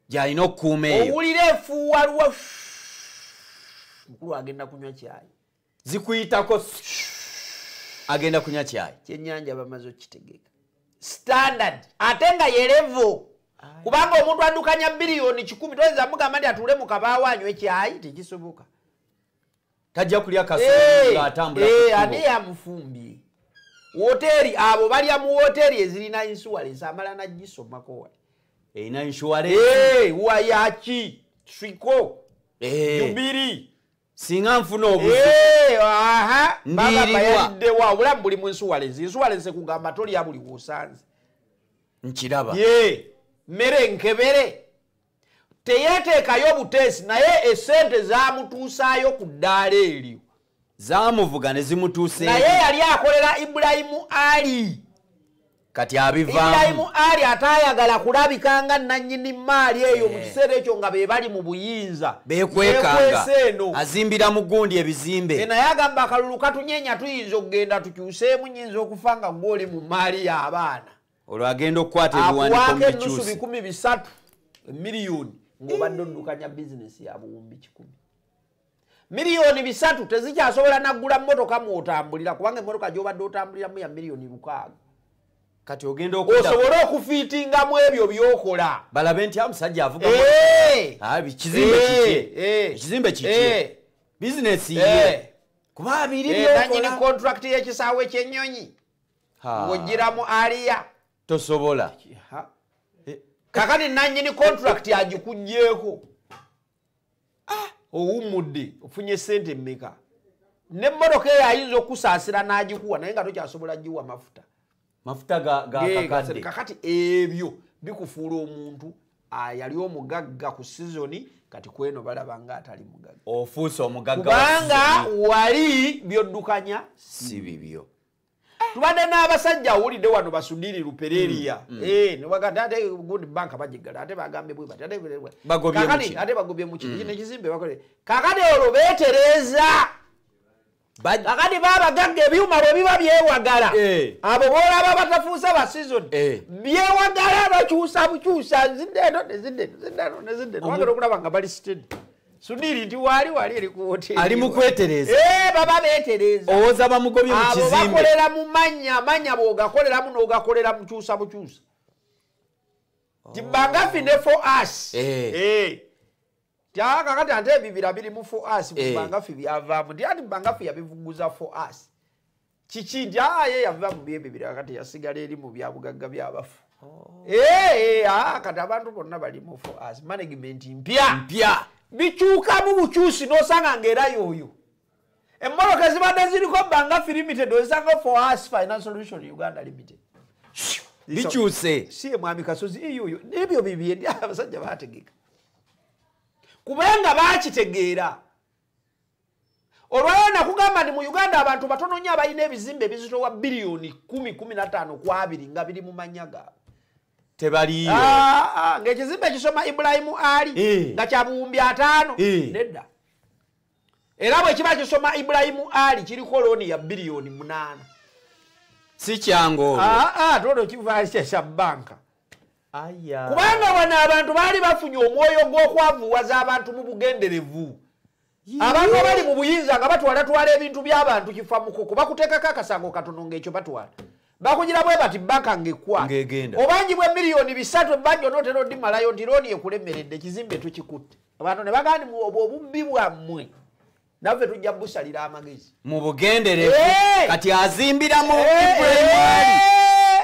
gyalina okukuuma eyo owulira efuuwaluwa mukulu agenda kunywa cyayi zikuyitako agenda kunywa cyayi kyennyanja bamaze okkitegeka standard ate nga yerevo kubanga omuntu addukanya biliyoni 10 toyinza mugamba nti atuule mu kabaawo anywe cyayi hoteri abo balya mu hoteri ezirina insurance amala nagisomako wali erina insurance wayaki Trico Jubilee singa nfuna obuzi baba bayaliddewa obulamu buli mu insurance kugamba tolya buli wosanze nkiraba mmere nkebere teyeteekayo buteesi naye esente zamutuusaayo ku ddaala eryo zamuvuga ne zimutuuse naye yali akolera Ibrahimu Ali kati abivaamu Ibrahimu Ali ataayagala kulabikanga nannyini maali eyo mu kiseera ekyo nga be bali mu buyinza beekwekanga azimbira mu gundi ebizimbe naye agamba akalulu katunyenya tuyinza okugenda tukyuseemu nyinza okufa nga gwoli mu maali y'abaana olwo agenda okukwata ebiwandiiko mu bikyusi enusu 300 miliyoni ng'obadde oddukanya bizinesi ya buwumbi 100 miliyoni 300 tezikyasobola naggula mmotoka mw'otambulira kubanga emmotoka gy'obadde otambuliramu ya miliyoni 600 kati ogenda osobola okufiitingamu ebyo by'okola balabe nti amusajja avuga ekizimbe kiki bizinesi ye kuba nanyini contract y'ekisaawe ky'ennyonyi ng'ogiramu aliya tosobola kakati nanyini contract agikuggyeeko owummudde ofunye sente mmeka n'emmotoka eyo ayinza okusaasira n'agikuwa naye nga tokyasobola giwa mafuta kakadde kakati ebyo bikufuula omuntu yali omugagga ku sizoni kati kweno balaba nga atali mugagga ofuuse omugagga kubanga wali byoddukanya si bibyo tubadde n'abasajja awulidde wano basudiri lupereriya nebagamba ate gundi banka bagiggala ate bagambye bwe bati ate bagobye mu kino ekizimbe bakole kakati olwo beetereeza kakati babagagga ebyuma bwe biba byewagala abo boolaba batafuuse ba season byewagala bakyusa bukyusa nzidde wagala okulaba nga bali sted sudiri nti wali eri ku hoteri ali mu kwetereeza baba beetereeza owoza bamugobye mu kizimbe abo bakolera mu manya bw'ogakoleramu n'ogakolera mu kyusa bukyusa tibangafi ne for us kakati ate ebibira biri mu for us bangafi byavaamu ndi ati bangafi yabivuguza for us kiki nti ye yava mu byebibira kakati yasigala eri mu byabugagga byabafu kati abantu bonna bali mu for us management mpya bikyukamu bukyusi n'osanga ng'era yoyo emmoloka ezibadde ziriko bangafi limited ozisanga for us finance solution Uganda limited bikyuse si mwami Kasozi yoyo ebyo bibye ndi abasajja bategeka kubanga bakitegeera olwayo nakugamba ndi mu Uganda abantu batono nnyo abalina ebizimbe ebizitowa biliyoni 10-15 ku 2 nga biri mu manya gaabwe tebaliyo ng'ekizimbe kisoma Ibrahimu Ali nga kya buwumbi 5 nedda era bwe kiba kisoma Ibrahimu Ali kiriko looni ya biliyoni 8 si kyangu todo kiva kya banka kubanga wano abantu baali bafunye omwoyo gw'okwavuwaza abantu mu bugenderevu abantu abali mu buyinza nga batwala ebintu by'abantu kifa mukoko bakuteekako akasango katono ng'ekyo batwala bakugira bwe bati banka ng'ekwata obangi bwe miliyoni 3 ebbanji onootera odimalayo nti looni ekulemeredde ekizimbe tukikutte abantu ne bagandi obubbi bwammwe naffe tujja busalira amagezi mu bugenderevu kati azimbiramu Ibrahimu Ali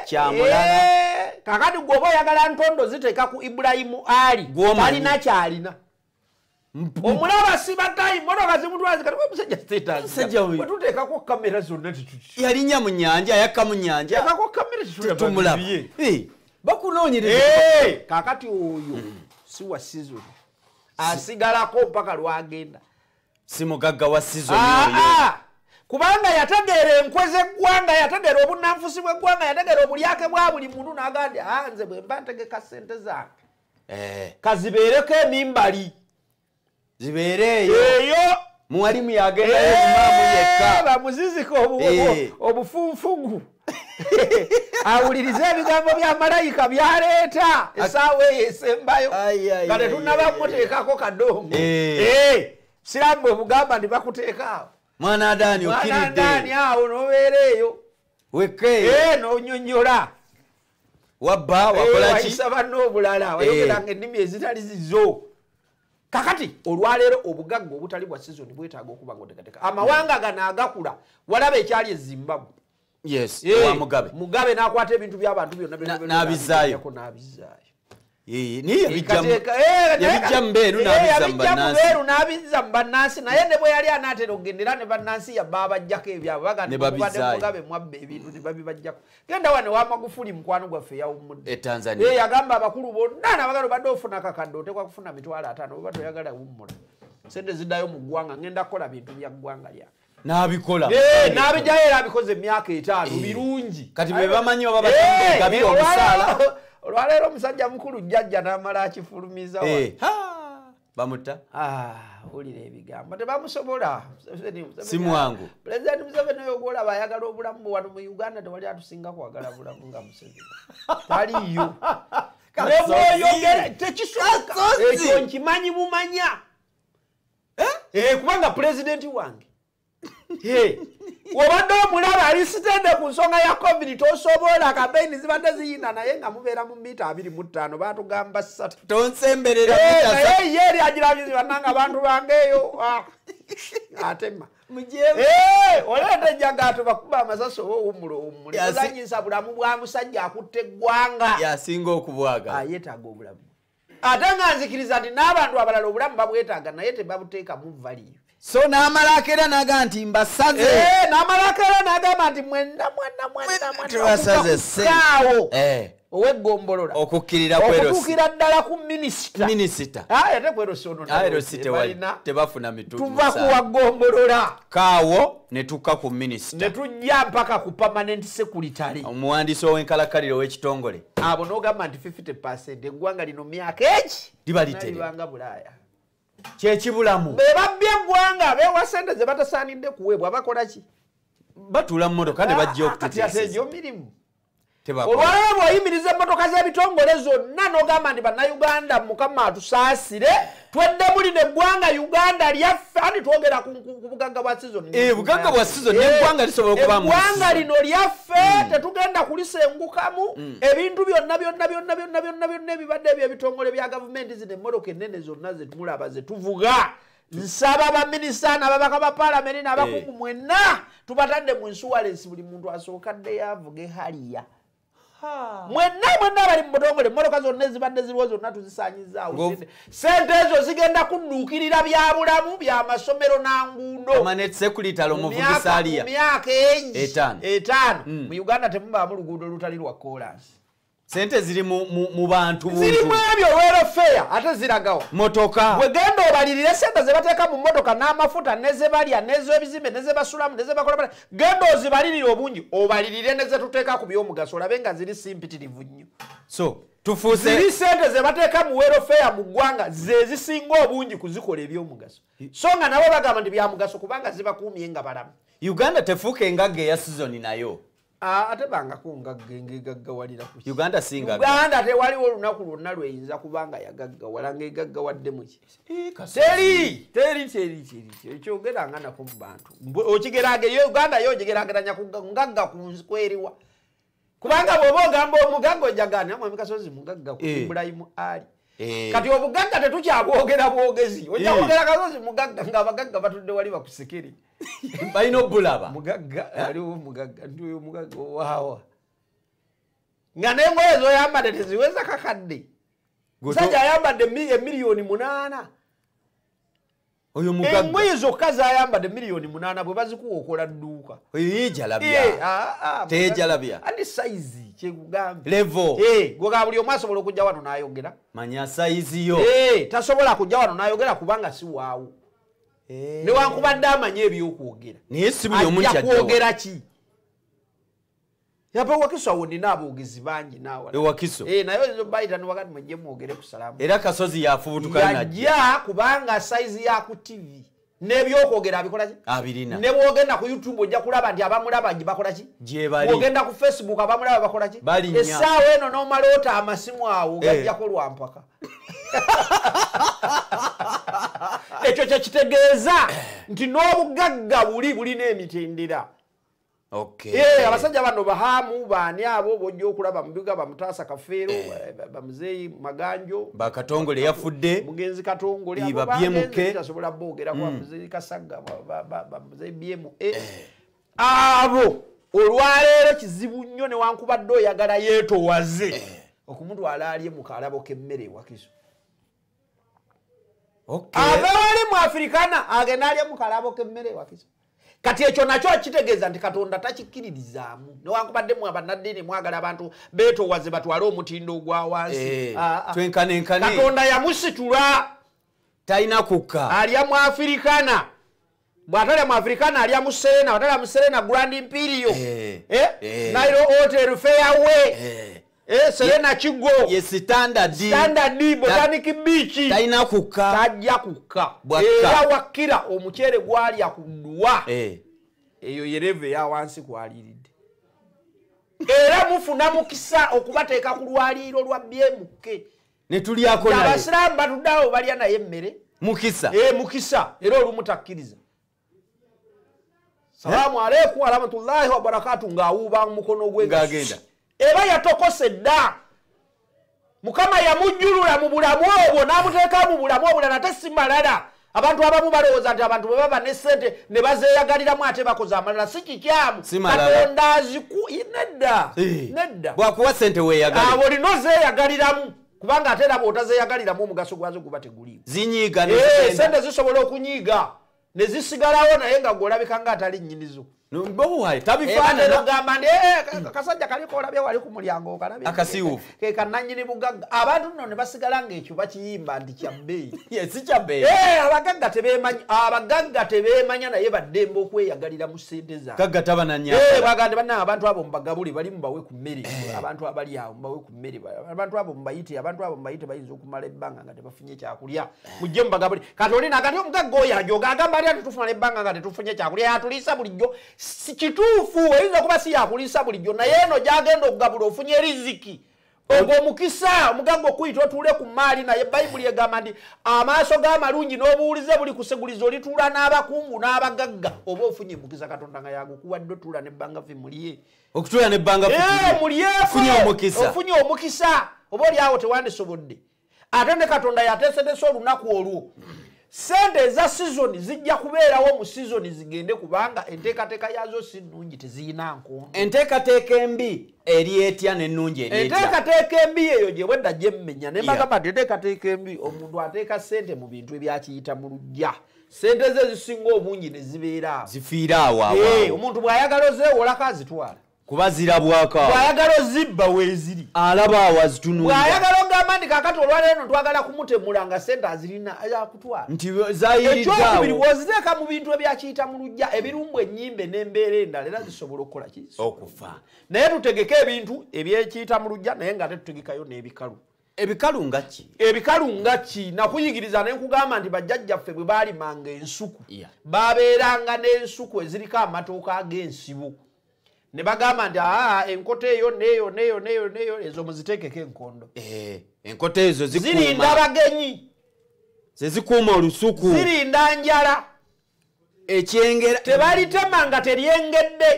kyamulala kakati gwoba oyagala ntondo ziteeka ku Ibrahimu Ali talina kyalina omulaba sibatayi motoka zimutwazi kati musajja tetuteekako kamera zonna yalinya mu nyanja yakka mu nyanja teekako kamera tumulaba bakunoonyereza kakati oyo si wa season asigalako mpaka lwagenda si mugagga wa season oyo kubanga yategeera enkwe z'eggwanga yategeera obunanfusi bw'eggwanga yategeera obulyake bwa buli muntu n'agandi nze bwe mba ntegeka ssente zange kazibeereko emimbali zibeereeyo eyo muwalimu yagendayo mumaamu yekka bamuzizika obufunfugu awulirize ebigambo bya malayika byaleeta essaawa eyo esembayo nga tetunnaba kumuteekako kadongo siramu bwe bugamba ndi bakuteekaawo mwana Adaani okiridde awo n'obeera eyo wekkeeyo n'onyonyola wabba wakola ki wayisa banno obulala wayogeranga ennimi ezitali zizo kakati olwaleero obugagga obutali bwa season bwetaaga okuba ng'oteekateeka amawanga gano agakula walaba ekyali e Zimbabwe yes wa Mugabe n'akwata ebintu by'abantu byonna n'abizaayo niye yabijja Mbeeru n'abizza mu bannansi naye ne bwe yali anaatera okugendera ne bannansi babajjako ebyabwe bagandibadde Mugabe mwabba ebintu ne babibajjako genda wane wa Magufuli mukwano gwaffe yawummudde yagamba abakulu bonna n'abagalo badde ofuna kakadde otekwa kufuna mitwalo 5 oba toyagala wummula sente ziddayo mu ggwanga ngenda kukola bintu bya ggwanga lya n'abikola n'abijjayo era abikoze emyaka 5 birungi kati be bamanyi oba batambula omusaala olwaleero omusajja mukulu jjajja n'amala akifulumiza bamutta wulira ebigambo tebamusobola si mwangu Pulezidenti Museveni oyo gwolaba ayagala obulamu wano mu Uganda tewali atusinga kwagala bulamu nga Museveni taliyo nebwoyogera tekisoboka ekyo nkimanyi bumanya kubanga pulezidenti wange obadde omulaba ali sitende ku nsonga ya covid tosobola kampeyini zibadde ziyina naye nga mubeera mu mita 25 batugamba 3 tonsemberera naye ye eri agirabizi bannanga abantu bangeeyo atema oleeta ejjagaatu bakuba amasasi oba owummuli ozanyisa bulamu bwa musajja akutte eggwanga yasinga okubwaga yeetaaga obulamu ate nga nzikiriza nti n'abantu abalala obulamu babwetaaga naye tebabuteeka mu valiyo so n'amalako era naga nti mbasaze n'amalako era nagamba nti mwenna tubasazeseawo oweggombolola okutuukira ddala ku minisita ate bwerosonona tebafuna mitutu tuva kuwa ggombolola kaawo ne tukka ku minisita ne tujja mpaka ku permanent secretary omuwandiisi ow'enkalakaliro w'ekitongole abo n'ogamba nti 50% eggwanga lino myaka eki libalibanga Bulaaya kyekibulamu be babbye eggwanga beewa sente ze batasaanidde kuweebwa bakola ki batuula mu motoka ne bajja okututeeseza mirimu olwaleero bw'oyimiriza emmotoka z'ebitongole zonna n'ogamba nti bannayuganda mukama atusaasire twedde muli neggwanga Uganda lyaffe ani twogera ku bugagga bwa sizoni bugagga bwa sizoni n'eggwanga lisobola okuba mu eggwanga lino lyaffe tetugenda kulisengukamu ebintu byonna ebibadde ebyo ebitongole bya gavumenti zino emmotoka ennene zonna zetumulaba zetuvuga nsaba baminisita n'ababaka ba paalamenti n'abakungu mwenna tubatadde mu insuwalensi buli muntu asookaddeyo avuge haliya mwenna abali mu butongole emmotoka zonna ezibadde ziriwo zonna tuzisaanyizaawo sente ezo zigenda kudduukirira bya bulamu bya masomero n'anguudo myaka etaano mu Uganda temubaamu luguudo lutali lwa kolansi sente ziri mu bantu zirimu ebyo welfare ate ziragawa motoka wegenda obalirire sente ze bateeka mu motoka n'amafuta nezebalya nezebizimbe nezebasulamu nezebakola genda ozibalirire obungi obalirire nezetuteeka ku byomugaso olabe nga ziri simpitirivu nnyo so tufuuse ziri sente ze bateeka mu welfare mu ggwanga ze zisinga obungi kuzikola ebyomugaso so nga nabo bagamba nti byamugaso kubanga zibakuumye nga balamu Uganda tefuuka engagga eya sizoni nayo ate bangako ngaggawalira ku Uganda singa Uganda tewaliwo olunaku lwonna lweyinza kubanga yagaggawala ng'egaggawadde mu ki teri ekyogeranga nako mu bantu Uganda yo ogigeraageranya ngagga kweriwa kubanga bw'oba ogamba omugagga ojagana mwami Kasozi mugagga ku Ibrahimu Ali kati obugagga tetukyabwogera bwogezi ojja kwogera Kasozi mugagga ng'abagagga batudde wali bakusekeri balina obulaba mugagga aliwo mugagga nti oyo mugagga owaawa nga n'engoye z'oyambadde teziweza kakadde musajja ayambadde emiliyoni 8 oyo mugagga engoye zokka z'ayambadde miliyoni 8 bwe bazikuwa okola dduuka oyo yejalabya teyejalabya andi sayizi kyekugambye levo gwe buli omu asobola okujja wano n'ayogera manya sayizi yo tasobola kujja wano n'ayogera kubanga si waawo newankubadde amanye ebyokwogera naye si buli omu kwogera ki yapa Wakiso awo nina aboogezi bangi naawe Wakiso naye ezo bayita ne wakati mujje mwogere ku salaamu era Kasozi yafubutuka najja kubanga size ya ku TV n'ebyokwogera abikola ki abirina ne bwogenda ku YouTube ojja kulaba nti abamulaba bakola ki bwogenda ku Facebook abamulaba bakola ki essaawa eno n'omaloota amasimu awo gajjako lwampaka ekyo kyekitegeeza nti n'obugagga bulina emitendera abasajja bano bahaamu baani abo bojja okulaba mubiga bamutaasa Kafeero bamuzeeyi Maganjo bakatongole yafudde mugenzi Katongole babyemke tasobola boogera kwa muzeeyi Kasagga bamuzeeyi byemu abo olwaleero kizibu nnyo newankubadde oyagala yeetowaze okumutwala alye mu kalabo k'emmere ewakiso ava wali mu Afrikana agenda alye mu kalabo k'emmere ewakiso kati ekyo nakyo kitegeeza nti Katonda takikkiririzaamu newankubadde mu abannaddiini mwagala abantu beetowaze batwale omutindo ogwa wansi Katonda yamusitula talina kukka alya mu Afrikana bw'atalya mu Afrikana alya mu Serena bw'atalya mu Serena Grand Imperial Nairo Hotel Fairway Serena Kigo Standard Botanic Beach talina kukka tajja kukka era wakira omuceere gwalya ku ddwa eyo yereve ya wansi kwaliridde era mufuna mukisa okubateeka ku lwaliiro lwa BMK ne tulyako naye abasiraamu batuddawo balya naye emmere mukisa mukisa era olumu takkiriza salamu aleikum wa rahmatullahi wa barakatuh ng'awuuba mukono gwe ng'agenda eba yatokose dda Mukama yamujjulula mu bulamu obwo n'amuteeka mu bulamu obulala ate si malala abantu abamu balowooza nti abantu bwe baba ne ssente ne bazeeyagaliramu ate bakoze amalala si kikyamu Katonda nedda bwakuwa ssente weeyagalira abo olina ozeeyagaliramu kubanga ate era bw'otazeeyagaliramu omugaso gwazo guba teguliiwo zinyiiga ssente zisobola okunyiiga ne zisigalawo naye nga gw'olabika ng'atali nnyinizo tabifaanagamba ndi kasajja kaliko olabye wali ku mulyango okalabye akasiiwuufu ke kannannyini bugagga abantu nno ne basigala ng'ekyo bakiyimba nti kya bbeeyi si kya bbeeyi abagagga tebeemanya naye baddembe okweyagalira mu ssente zaabwe gagga tabananyagala bagande bannange abantu abo mubagabule bali mubawe ku mmere abantu abali awo mubawe ku mmere abantu abo mubayite bayinza okumala ebbanga nga tebafunye kyakulya mujje mubagabule kati oli nagati omugagga oyo ajoga agamba ali ati tufuna ebbanga nga tetufunye kyakulya yatuliisa bulijjo si kituufu oyinza kuba si yakuliisa bulijjo naye eno gyagenda okugabula ofunye riziki ogwo omukisa omugagga okuyita otuule ku maali naye bayibuli egamba nti amaaso g'amalungi n'obuwulize buli kuseguliza olituula n'abakungu n'abagagga oba ofunye mukisa Katonda nga yagukuwadde otuula n'ebbanga ffe mulye okutuula n'ebbanga ofunye omukisa oba oli awo tewandisobodde ate ne Katonda yateesetese olunaku olwo sente eza season zijja kubeerawo mu season zigende kubanga enteekateeka yazo si nnungi teziyina nkondo enteekateeka embi eri etya n'ennungi eri etya enteekateeka embi eyo gye bwedda gye mmenya ne mbagamba nti enteekateeka embi omuntu ateeka sente mu bintu ebyakiyita mu luggya sente ze zisinga obungi ne zibeera zifiire awo omuntu bw'ayagala ozeewolako azitwala kuba zirabwako bw'ayagala ozibba weeziri alaba awo azitunuulira bw'ayagala ogamba nti kakati olwaleero twagala kumutemula nga sente azirina akutwala nti zayiridde ekyokubiri woziteeka mu bintu ebyakiyita mu luggya ebirumbu ennyimbe n'embeera endala era zisobola okukola ki okufa naye tutegeke ebintu ebyekiyita mu luggya naye nga tetutegekayo n'ebikalu ebikalu nga ki ebikalu nga ki nakuyigiriza ne nkugamba nti bajjajjaffe bwe baalimanga ensuku baabeeranga n'ensuku eziriko amatooka ag'ensibo ne bagamba nti enkota eyo neyo ezo muziteekeko enkondo enkota ezo zirinda abagenyi zezikuuma olusuku zirinda njala ekyengera tebalitema nga teryengedde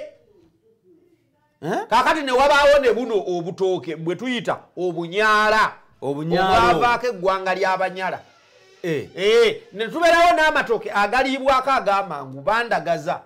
kakati ne wabaawo ne buno obutooke bwe tuyita obunyaala obwavaako eggwanga ly'abanyala ne tubeerawo n'amatooke agaliibwako ag'amangu bandagaza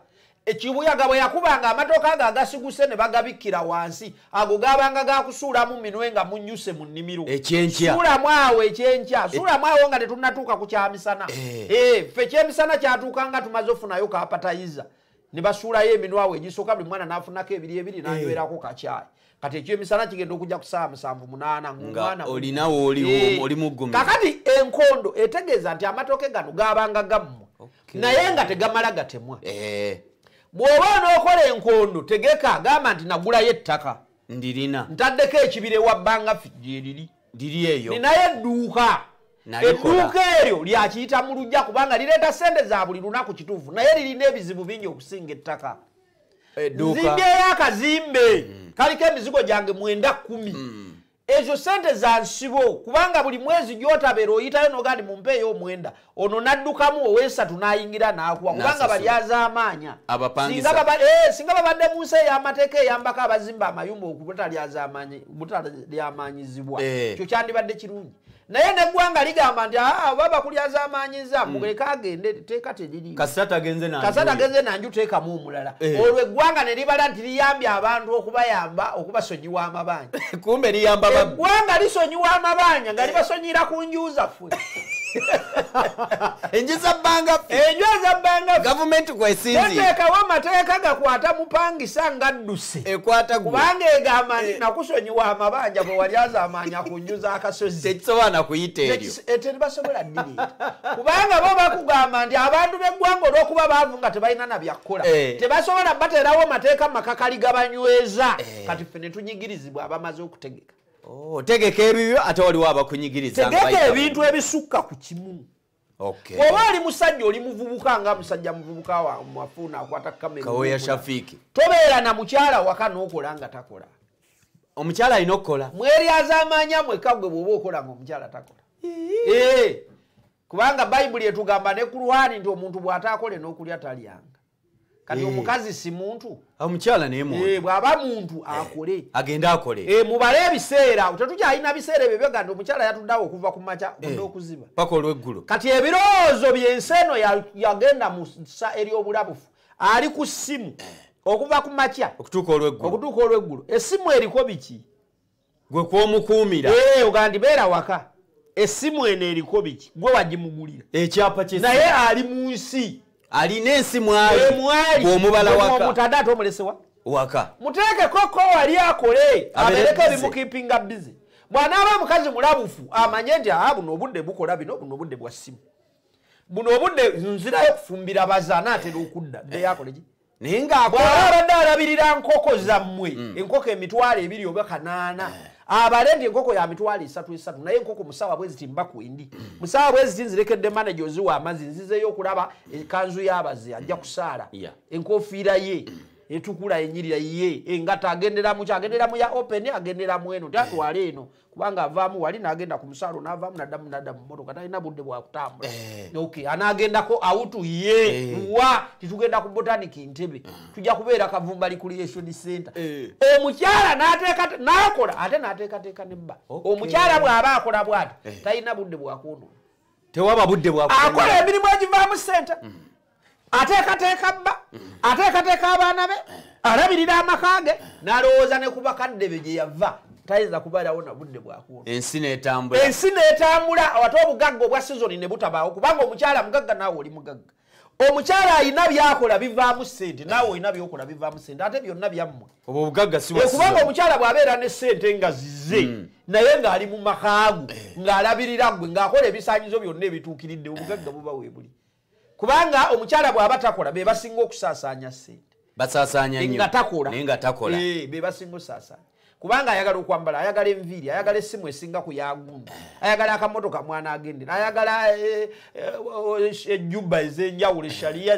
ekibuyaga bwe yakubanga amatooke ago agasiguse ne bagabikkira wansi ago gabanga gakusuulamu minwe nga munyuse mu nnimiro ekyenkya suulamu awo ekyenkya suulamu awo nga tetunnatuuka ku kyamisana ffe ekyemisana kyatuukanga tumaze ofunayo kapatayiza ne basuulayo eminwe awo egisooka buli mwana n'afunako ebiri n'anywerako kacyayi kati ekyemisana kigenda okujja ku ssaawa 7-8 nga olinawo oli muggumi kakati enkondo etegeeza nti amatooke gano gabanga gammwa naye nga tegamala gatemwa bw'oba n'okola enkondo tegeka gamba nti nagulayo ettaka ndirina ntaddeko ekibira ewabbanga ffe gyeriri diri eyo ninayo edduuka eryo lyakiyita mu luggya kubanga lireeta sente za buli lunaku kituufu naye lirina ebizibu bingi okusinga ettaka nzimbeyo akazimbe kaliko emizigo gyange 9-10 ezo sente za nsibo kubanga buli mwezi gyotabeera oyitayo nogandi mumpeeyo 9 ono naddukamu ow'esatu n'ayingira n'akuwa kubanga bali azaamaanya singa babadde mu nsi ey'amateeka eyambako abazimba amayumba butalyaamaanyizibwa kyo kyandibadde kirungi naye neggwanga ligamba nti baba kulyazamanyiza muguleka agende teeka teriri kasata agenze nanju teekamu omulala olwo eggwanga ne libala nti liyambye abantu okubayamba okubasonyiwa amabanja kumbe liyamba eggwanga lisonyiwa amabanja nga libasonyira ku nju zaffe enju zabbanga gavumenti kwesinzira teekawo amateeka gakwata mupangisa nga dduse ekwata kubanga egamba nti nakusonyiwa amabanja bwe wali azaamaanya ku nju z'akasozi tekisobola kuyita eryo tebasobola ddireeta kubanga bo bakugamba nti abantu b'eggwanga olw'okuba baavu nga tebalina na byakkola tebasobola bateerawo amateeka makakali gabanyweza kati ffe ne tunyigirizibwa abamaze okutegeka tegeka ebibyo ate waliwo abakunyigiriza tegeka ebintu ebisukka ku kimu oba oli musajja oli muvubuka nga musajja muvubuka wafuuna akwata kamera Kaweya Shafiiki tobeera na mukyala waka n'okola nga takola omukyala alina okukola mweryazaamaanya mwekka gwe bw'oba okola ng'omukyala takola kubanga bayibuli etugamba ne ku Lwani nti omuntu bw'ataakole n'okulya talyanga kati omukazi si muntu omukyala naye muntu bw'aba muntu akole agende akole mubale ebiseera tetukyalina biseera ebyo byogga nti omukyala yatuddawo okuva ku makya budde okuziba paka olw'eggulu kati ebirowoozo byensi eno yagenda mu ssa ery'obulabufu ali ku ssimu okuva ku makya okutuuka olw'eggulu essimu eriko biki gwe kw'omukuumira oga nti beera waka essimu eno eriko biki gwe wagimugulira ekyapa kye naye ali mu nsi alina ensi mwali bw'omubala waka omutadde ate omulesewa waka muteekeko ko wali akole abereko ebimukipinga bizi bw'anaaba mukazi mulabufu amanye nti buno obudde bukola bino buno obudde bwa ssimu buno obudde nzirayo kufumbira bazaana atera okudda dde yakoleki naye ng'akola abadde alabirira nkoko zammwe enkoko emitwalo 2 oba 8 abale nti enkoko ya mitwalo 3 naye enkoko musawa bwe ziti mbakwindi musawa bwe ziti nzirekedde manager oziwa amazzi nzizeyo okulaba ekanzu y'abazi ajja kusaala enkofiira ye etukula enyirira ye engata agendera mu ya open agendera mu eno tatwale eno kubanga avaamu wali n'agenda ku musaalo n'avaamu nadda mu mmotoka talina budde bwa kutambula anaagendako awutu ye wa titugenda ku botanic Ntebe tujja kubeera Kavumba Recreation Center omukyala n'akola ate n'ateekateeka nebba omukyala bw'aba akola bw'ati talina budde bwa kwonoona tewaba budde bwa akola emirimu egivaamu ssente ateekateeka bba ateekateeka abaana be alabirira amaka ge n'alowooza ne ku bakadde be gye yava tayinza kubeerawo na budde bwakuona ensi n'etambula ate obugagga obwa sizoni ne butabaawo kubanga omukyala mugagga naawe oli mugagga omukyala alina byakola bivaamu ssente naawe olina byokola bivaamu ssente ate byonna byammwe obwo obugagga si kubanga omukyala bw'abeera ne ssente nga zize naye ng'ali mu makaagu ng'alabirira gwe ng'akola ebisaanyizo byonna ebituukiridde obugagga buba weebuli kubanga omukyala bw'aba takola be basinga okusaasaanya ssente basaasaanya nnyo naye nga takola be basinga osaasaanya kubanga ayagala okwambala ayagala enviiri ayagala essimu esinga ku yagundi ayagala akamotoka mwana agendera ayagala ejjuba ez'enjawulo eshaliya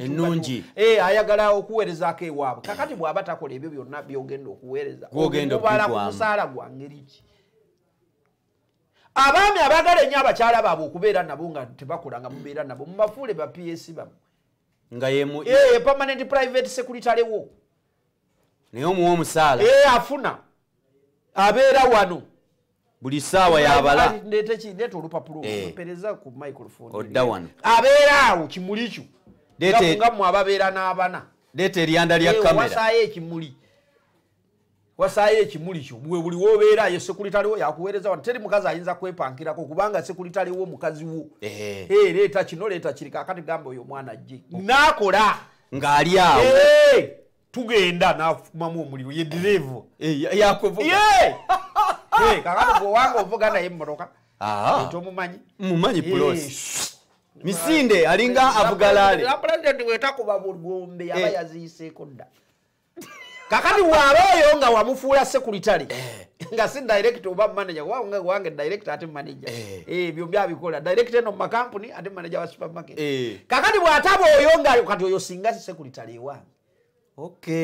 ennungi ayagala okuweerezaako ewaabwe kakati bw'aba takola ebyo byonna byogenda okuweereza okubala ku musaala gwa ngeri ki abaami abaagala ennyo abakyala baabwe okubeera nabo nga tebakola nga mubeera nabo mubafuule ba PS bamwe nga permanent private secretary wo naye omuwa omusaala afuna abeera wano buli ssaawa yabala ndeeta olupapulo pereza ku microphone odda wano abeera awo kimuli kyo nga mmwe ababeera n'abana leeta eryanda lya kamera wasaayo ekimuli kyo bwe buli w'obeerayo sekuritale wo yakuweereza wano teri mukazi ayinza kwepankirako kubanga sekuritale wo mukazi wo leeta kino leeta kiri kakati gamba oyo omwana ajje n'akola ng'ali awo tugenda n'afumamu omuliro ye direevu kakati bw'owanga ovuga naye emmotoka tomumanyi mumanyi pulosi misinde alinga avuga laale pulezidenti wetakuba bulgombe aba yaziyiseeko dda kakati bw'aba oyo nga wamufuula sekuritale nga si director oba manager wange director ate manager ebyo byabikola director eno mu makampuni ate manager wa supermarket kakati bw'ataba oyo nga kati oyo singa si sekuritale ewange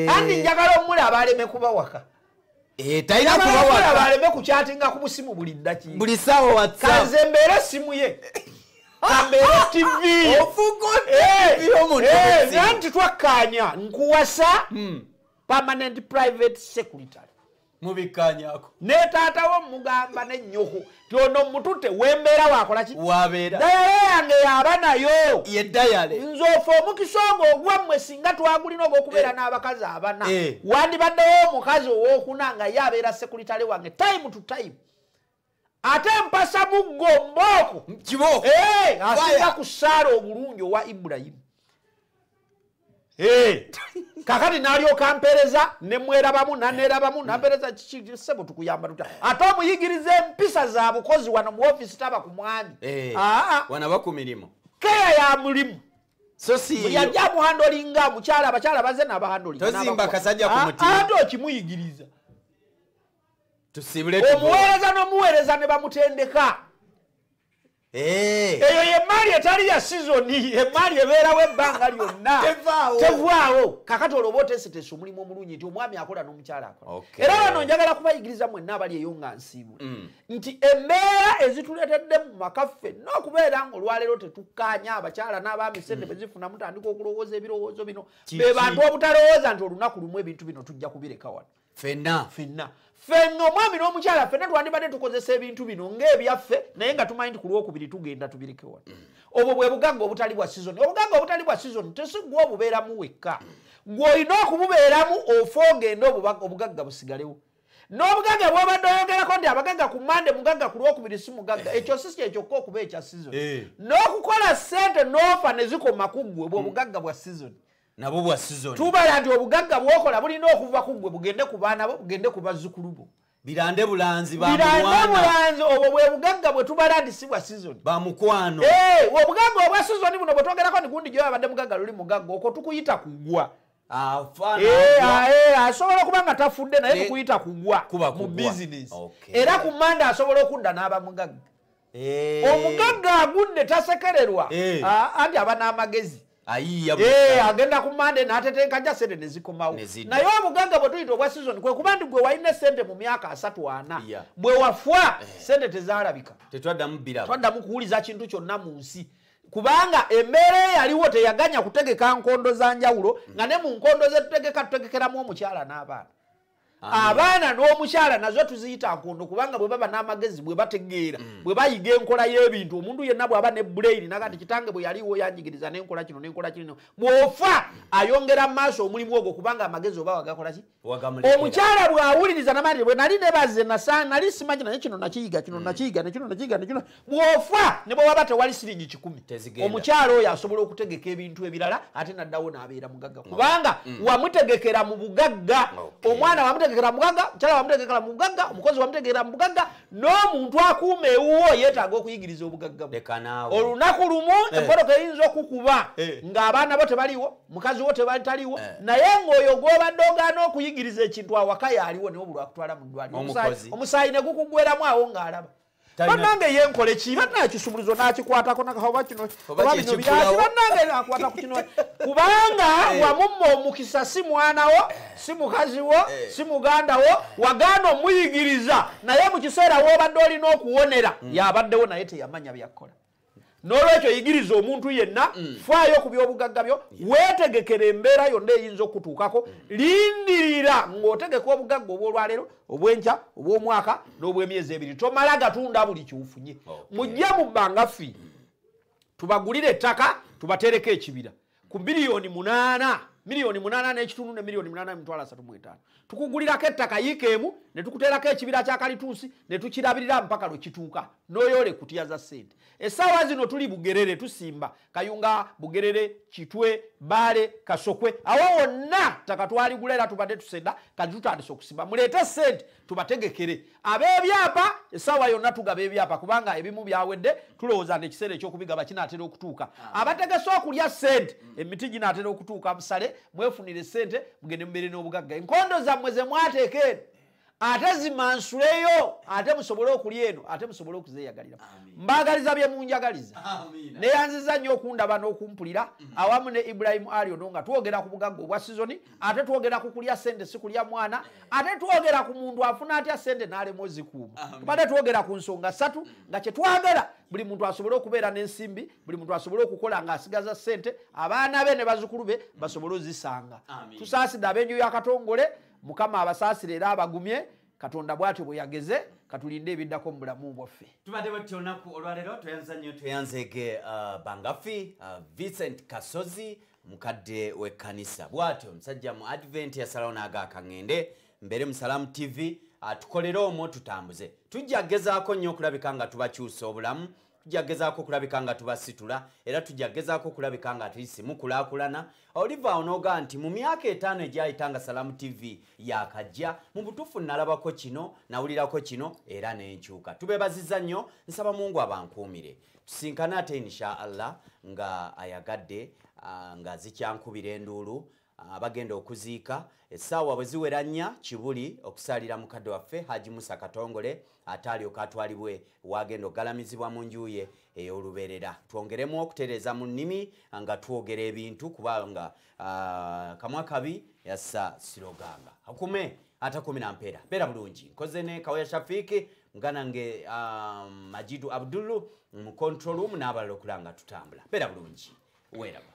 kandi njagala omulaba aleme kuba waka talina kuba waka aleme kukyatinga ku musimu buli ddakiika buli ssaawa WhatsApp kanze mbeere essimu ye kambeere TV nti twakkaanya nkuwasa permanent private secretary mubikanyako ne taatawo mugamba ne nnyoko tyono mutute wembeera wakola ki wabeera dayale yange yaba nayo yeddayale nze ofa omukisonga ogwammwe singa twagulina ogw'okubeera n'abakazi abana wandibaddewo omukazi ow'okuna nga ye abeera sekuritale wange time to time ate mpasa muggo mbooko kibo asinga ku Saara obulungi owa Ibulayimu kakati nalyoka mpereza nemwerabamu naneerabamu nampereza sebo tukuyamba tutya ate omuyigiriza empisa za bukozi wano mu ofisi taba ku mwami wanaba ku mirimu keya ya mulimu so si yajja muhandolinga mukyala abakyala baze n'abahandolinga tozimba kasajja ku mutima ate okimuyigiriza tusibule omuweereza n'omuweereza ne bamutendeka eyo yemaali etali ya sizoni emaali ebeerawo ebbanga lyonna tevaawo kakati olwoba oteeseteesa omulimu omulungi nti omwami akola n'omukyala akola era wano njagala kubayigiriza mwenna abali eyo nga nsiibula nti embeera ezituleetedde mu makaffe n'okubeera nga olwaleero tetukkaanya abakyala n'abaami sente bezifuna mutandika okulowooza ebirowoozo bino be bantu obutalowooza nti olunaku lumu ebintu bino tujja kubireka wano fenna fenna omwami n'omukyala fenna twandibadde tukozesa ebintu bino ng'ebyaffe naye nga tumanyi nti ku lwokubiri tugenda tubireke wano obwo bwe bugagga obutali bwa sizoni obugagga obutali bwa sizoni tesigwa obubeeramu wekka gw'olina okububeeramu ofa ogenda obugagga busigalewo n'obugagga bw'obadde oyogerako nti abagagga ku Mande mugagga ku lwokubiri si mugagga ekyo si kyekyoka okuba ekya sizoni n'okukola ssente n'ofa ne zikoma ku ggwe bwe obugagga bwa sizoni nabo bwa season tubala nti obugagga bwokola bulina okuva ku ggwe bugende ku baana bo bugende ku bazzukulu bo birande bulanzi obwo bwe bugagga bwe tubala nti si bwa season ba mukwano obugagga obwa season buno bwe twogerako ni gundi gyo abadde mugagga luli mugagga okwo tukuyita kugwa asobola okuba nga tafudde naye tukuyita kugwa mu bizinesi era ku Mande asobola okudda n'aba mugagga omugagga agudde tasekererwa anti aba n'amagezi agenda ku Mande n'atetenkajja sente ne zikomawo naye obugagga bwe tuyita obwa season kwe kuba nti gwe walina sente mu myaka 3-4 bwe wafwa sente tezaalabika twaddamu kuwuliza kintu kyonna mu nsi kubanga embeera eyaliwo teyaganya kutegeka nkondo za njawulo nga ne mu nkondo ze tutegekeramu omukyala n'abaana abaana n'omukyala nazo tuziyita nkondo kubanga bwe baba n'amagezi bwe bategeera bwe bayiga enkola y'ebintu omuntu yenna bw'aba ne brain nagati kitange bwe yaliwo yanjigiriza n'enkola kino n'enkola kino bw'ofa ayongera mu maaso omulimu ogwo kubanga amagezi oba wagakola ki omukyala bw'awuliriza namati bwe nali nebaze nali simanyi naye kino nakiyiga nekino bw'ofa ne bwe waba tewali siringi 10 omukyala oyo asobola okutegeka ebintu ebirala ate naddawo n'abeera mugagga kubanga wamutegekera mu bugagga omwana wamutegekera mugagga mukyala wamutegekera mu bugagga omukozi wamutegekera mu bugagga n'omuntu akuuma ewuwo yeetaaga okuyigiriza obugagga olunaku lumu emboloka eyinza okukuba ng'abaana bo tebaliwo mukazi wo taliwo naye ng'oyo gw'obadde ogaana okuyigiriza ekintu awaka yaaliwo naye obulwa akutwala mu ddwaliro omusaayi ne gukugweramu awo ng'alaba bannange yenkole ki bannakisumuluzo n'akikwatako oba kino oba bino byaki bannange nakwata ku kino kubanga wamumma omukisa si mwana wo si mukazi wo si muganda wo wagaana omuyigiriza naye mu kiseera w'obadde olina okuwonera yabaddewo naye teyamanya byakola n'olwekyo yigiriza omuntu yenna faayo ku by'obugagga byo weetegekera embeera yonna eyinza okutuukako lindirira ng'otegeka obugagga obw'olwaleero obw'enkya obw'omwaka n'obw'emyezi 2 tomala gatunda buli kiwufunye mujje mu bbanga ffi tubagulire ettaka tubatereko ekibira ku miliyoni 8 n'ekitundu ne miliyoni 8.35 tukugulirako ettaka yiikeemu ne tukuteerako ekibira kya kalituusi ne tukirabirira mpaka lwe kituuka n'oyoole kutiya za ssente essaawa zino tuli Bugerere tusimba Kayunga Bugerere Kitwe Baale Kasokwe awo wonna ttaka twaligula era tubadde tusenda kati tutandise okusimba muleete ssente tubategekere ab'ebyapa essaawa yonna tugaba ebyapa kubanga ebimu byawedde tulowooza nti ekiseera eky'okubigaba kinaatera okutuuka abategese okulya ssente emiti ginaatera okutuuka musale mwefunire ssente mugende mubeere n'obugagga enkondo zammwe ze mwateeka eno ate zimansuleyo ate musobole okulya eno ate musobole okuzeeyagalira mbaagaliza bye munjagaliza neyanziza nnyo okundaba n'okumpulira awamu ne Ibrahim Aliono nga twogera ku bugagga obwa sizoni ate twogera ku kulya ssente si kulya mwana ate twogera ku muntu afuna atya ssente n'alema ozikuuma tubadde twogera ku nsonga 3 nga kye twagala buli muntu asobole okubeera n'ensimbi buli muntu asobole okukola ng'asigaza ssente abaana be ne bazzukulu be basobole ozisanga tusaasidde ab'enju ya Katongole Mukama abasaasire era abagumye katonda bwatyo bwe yageze katulinde ebiddako mu bulamu bwaffe tubadde bwetyo olunaku olwaleero tweyanza nnyo tweyanzeege bangafi Vincent Kasozi mukadde w'ekkanisa bw'atyo omusajja mu advent yasalawo n'agaakaŋŋende mbere mu Salamu TV tukolere omwo tutambuze tujja gezaako nnyo okulabika nga tubakyusa obulamu tujja gezaako okulabika nga tubasitula era tujja gezaako okulabika nga tuyise mukulaakulana olivaawo n'ogaa nti mu myaka 5 egyayita nga Salamu TV yakajja mu butuufu nalabako kino nawulirako kino era n'enkyuka tubeebazizza nnyo nsaba Mungu abankuumire tusinkane ate insha Allah nga ayagadde nga zikyankubira enduulu abagenda okuziika essaawa bwe ziwera nnya kibuli okusalira mukadde waffe Haji Musa Katongole ate alyoka atwalibwe wagenda okugalamizibwa mu nju ye ey'olubeerera twongeremu okutereeza mu nnimi nga twogera ebintu kubanga kamwa kabi yassa siroganga akume atakumi na mpeera beera bulungi nkoze ne Kaweya Shafiki nganange Majidu Abdullu mu control room n'abalala okulanga tutambula beera bulungi weeraba